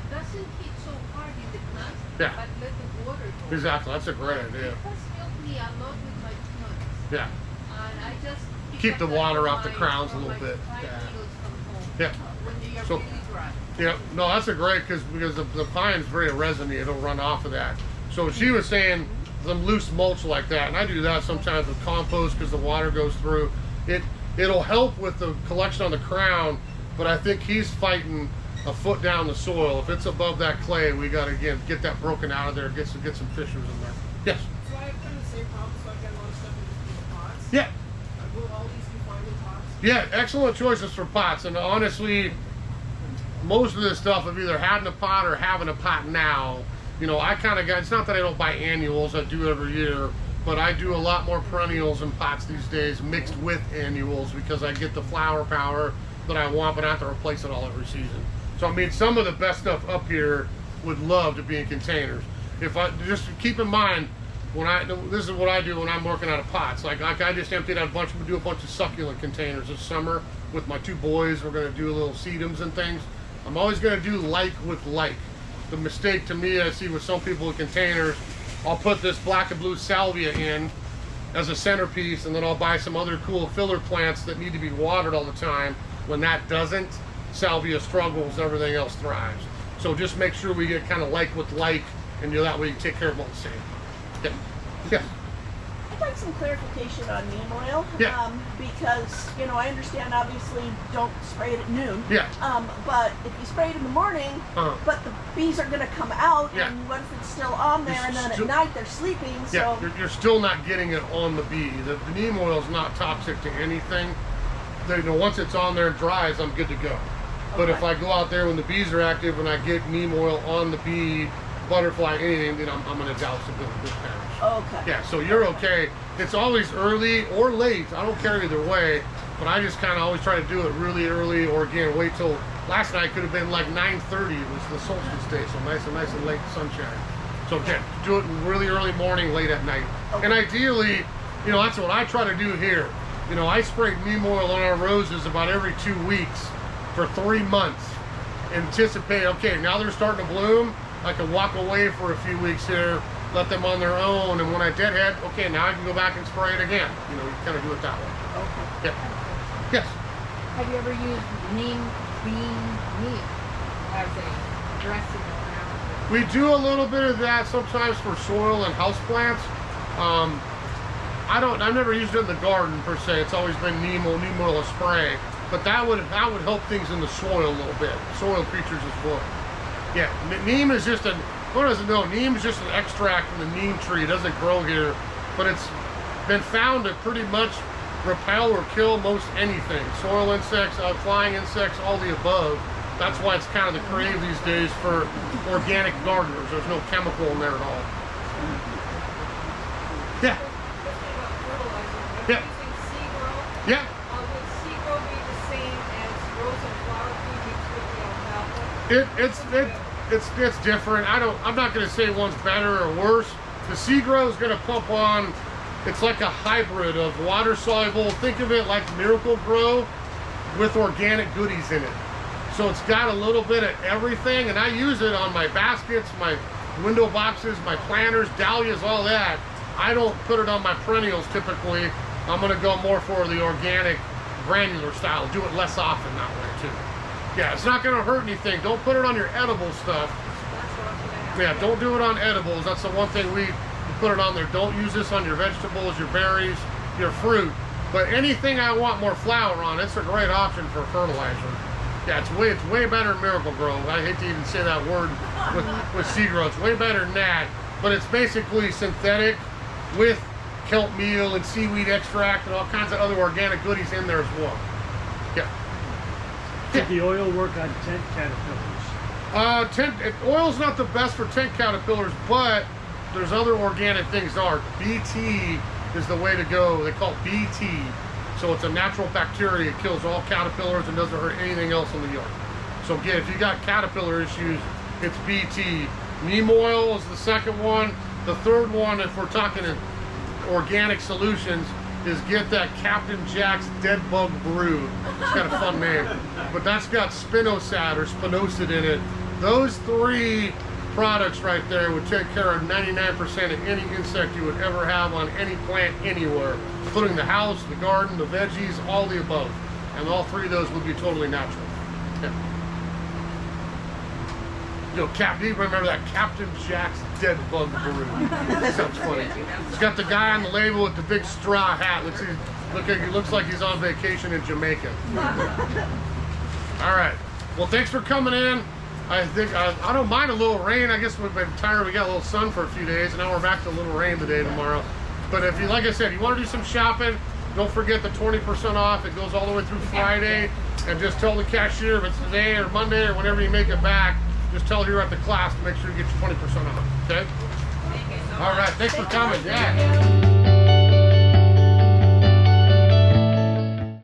doesn't hit so hard in the plants, Yeah. but let the water Exactly. That's a great idea. It has helped me a lot with my plants. Yeah. And I just pick Keep up the that water from off the my- crowns a from little my bit. pine Yeah. needles from home, Yeah. when they are So- really dry. Yeah, no, that's a great because the pine's very resiny. It'll run off of that. So she was saying some loose mulch like that, and I do that sometimes with compost because the water goes through. It'll help with the collection on the crown, but I think he's fighting a foot down the soil. If it's above that clay, we got to again get that broken out of there. Get some fissures in there. Yes. So I have kind of the same problem, so I've got a lot of stuff in the pots. Yeah. Will all these be fine in pots? Yeah, excellent choices for pots. And honestly, most of this stuff I've either had in a pot or having a pot now. You know, I kind of got, it's not that I don't buy annuals, I do every year, but I do a lot more perennials in pots these days mixed with annuals because I get the flower power that I want, but I have to replace it all every season. So I mean, some of the best stuff up here would love to be in containers. If I, just keep in mind, this is what I do when I'm working out of pots. Like I just emptied out do a bunch of succulent containers this summer with my two boys. We're gonna do little sedums and things. I'm always gonna do like with like. The mistake to me I see with some people with containers, I'll put this black and blue salvia in as a centerpiece, and then I'll buy some other cool filler plants that need to be watered all the time. When that doesn't, salvia struggles, everything else thrives. So just make sure we get kind of like with like, and that way you take care of all the same. Yeah. Yeah. I'd like some clarification on neem oil. Yeah. Because, you know, I understand obviously don't spray it at noon. Yeah. But if you spray it in the morning, but the bees are going to come out, Yeah. and what if it's still on there, and then at night they're sleeping, Yeah, so... you're still not getting it on the bee. The neem oil is not toxic to anything. Once it's on there and dries, I'm good to go. But if I go out there when the bees are active and I get neem oil on the bee, butterfly, anything, then I'm going to douse it with this perish. Okay. Yeah, so you're okay. It's always early or late. I don't care either way, but I just kind of always try to do it really early, or again, wait till last night could have been like 9:30. It was the solstice day, so nice and late sunshine. So again, do it really early morning, late at night. Okay. And ideally, you know, that's what I try to do here. You know, I sprayed neem oil on our roses about every 2 weeks for 3 months. Anticipate, okay, now they're starting to bloom. I can walk away for a few weeks here, let them on their own, and when I deadhead, okay, now I can go back and spray it again. You know, you kind of do it that way. Okay. Yeah. Yes. Have you ever used neem bean meal as a dressing around? We do a little bit of that sometimes for soil and houseplants. I've never used it in the garden per se. It's always been neem oil spray, but that would help things in the soil a little bit. Soil creatures as well. Yeah, neem is just what doesn't know? Neem is just an extract from the neem tree. It doesn't grow here, but it's been found to pretty much repel or kill most anything. Soil insects, flying insects, all the above. That's why it's kind of the crave these days for organic gardeners. There's no chemical in there at all. Yeah. Yeah. Using seed grow, Yeah. would seed grow be the same as rose and flower food mixed with the alfalfa? It's different. I'm not going to say one's better or worse. The sea grow is going to pump on. It's like a hybrid of water soluble. Think of it like Miracle Grow with organic goodies in it. So it's got a little bit of everything, and I use it on my baskets, my window boxes, my planters, dahlias, all that. I don't put it on my perennials typically. I'm going to go more for the organic granular style. Do it less often that way too. Yeah, it's not going to hurt anything. Don't put it on your edible stuff. Yeah, don't do it on edibles. That's the one thing we put it on there. Don't use this on your vegetables, your berries, your fruit. But anything I want more flower on, it's a great option for fertilizer. Yeah, it's way better than Miracle Grow. I hate to even say that word with seed grow. It's way better than that. But it's basically synthetic with kelp meal and seaweed extract and all kinds of other organic goodies in there as well. Yeah. Did the oil work on tent caterpillars? Oil's not the best for tent caterpillars, but there's other organic things that are. BT is the way to go. They call it BT. So it's a natural bacteria. It kills all caterpillars and doesn't hurt anything else in the yard. So again, if you got caterpillar issues, it's BT. Neem oil is the second one. The third one, if we're talking in organic solutions, is get that Captain Jack's Dead Bug Brew. It's got a fun name. But that's got spinosad or spinosad in it. Those three products right there would take care of 99% of any insect you would ever have on any plant anywhere, including the house, the garden, the veggies, all the above. And all three of those would be totally natural. Yeah. You know, do you remember that Captain Jack's dead bug balloon? Sounds funny. It's got the guy on the label with the big straw hat. He looks like he's on vacation in Jamaica. All right. Well, thanks for coming in. I think I don't mind a little rain. I guess we've been tired. We got a little sun for a few days, and now we're back to a little rain today, tomorrow. But if you, like I said, you want to do some shopping, don't forget the 20% off. It goes all the way through Friday. And just tell the cashier if it's today or Monday or whenever you make it back, just tell her you're at the class to make sure you get your 20% off. Okay? All right. Thanks for coming. Yeah.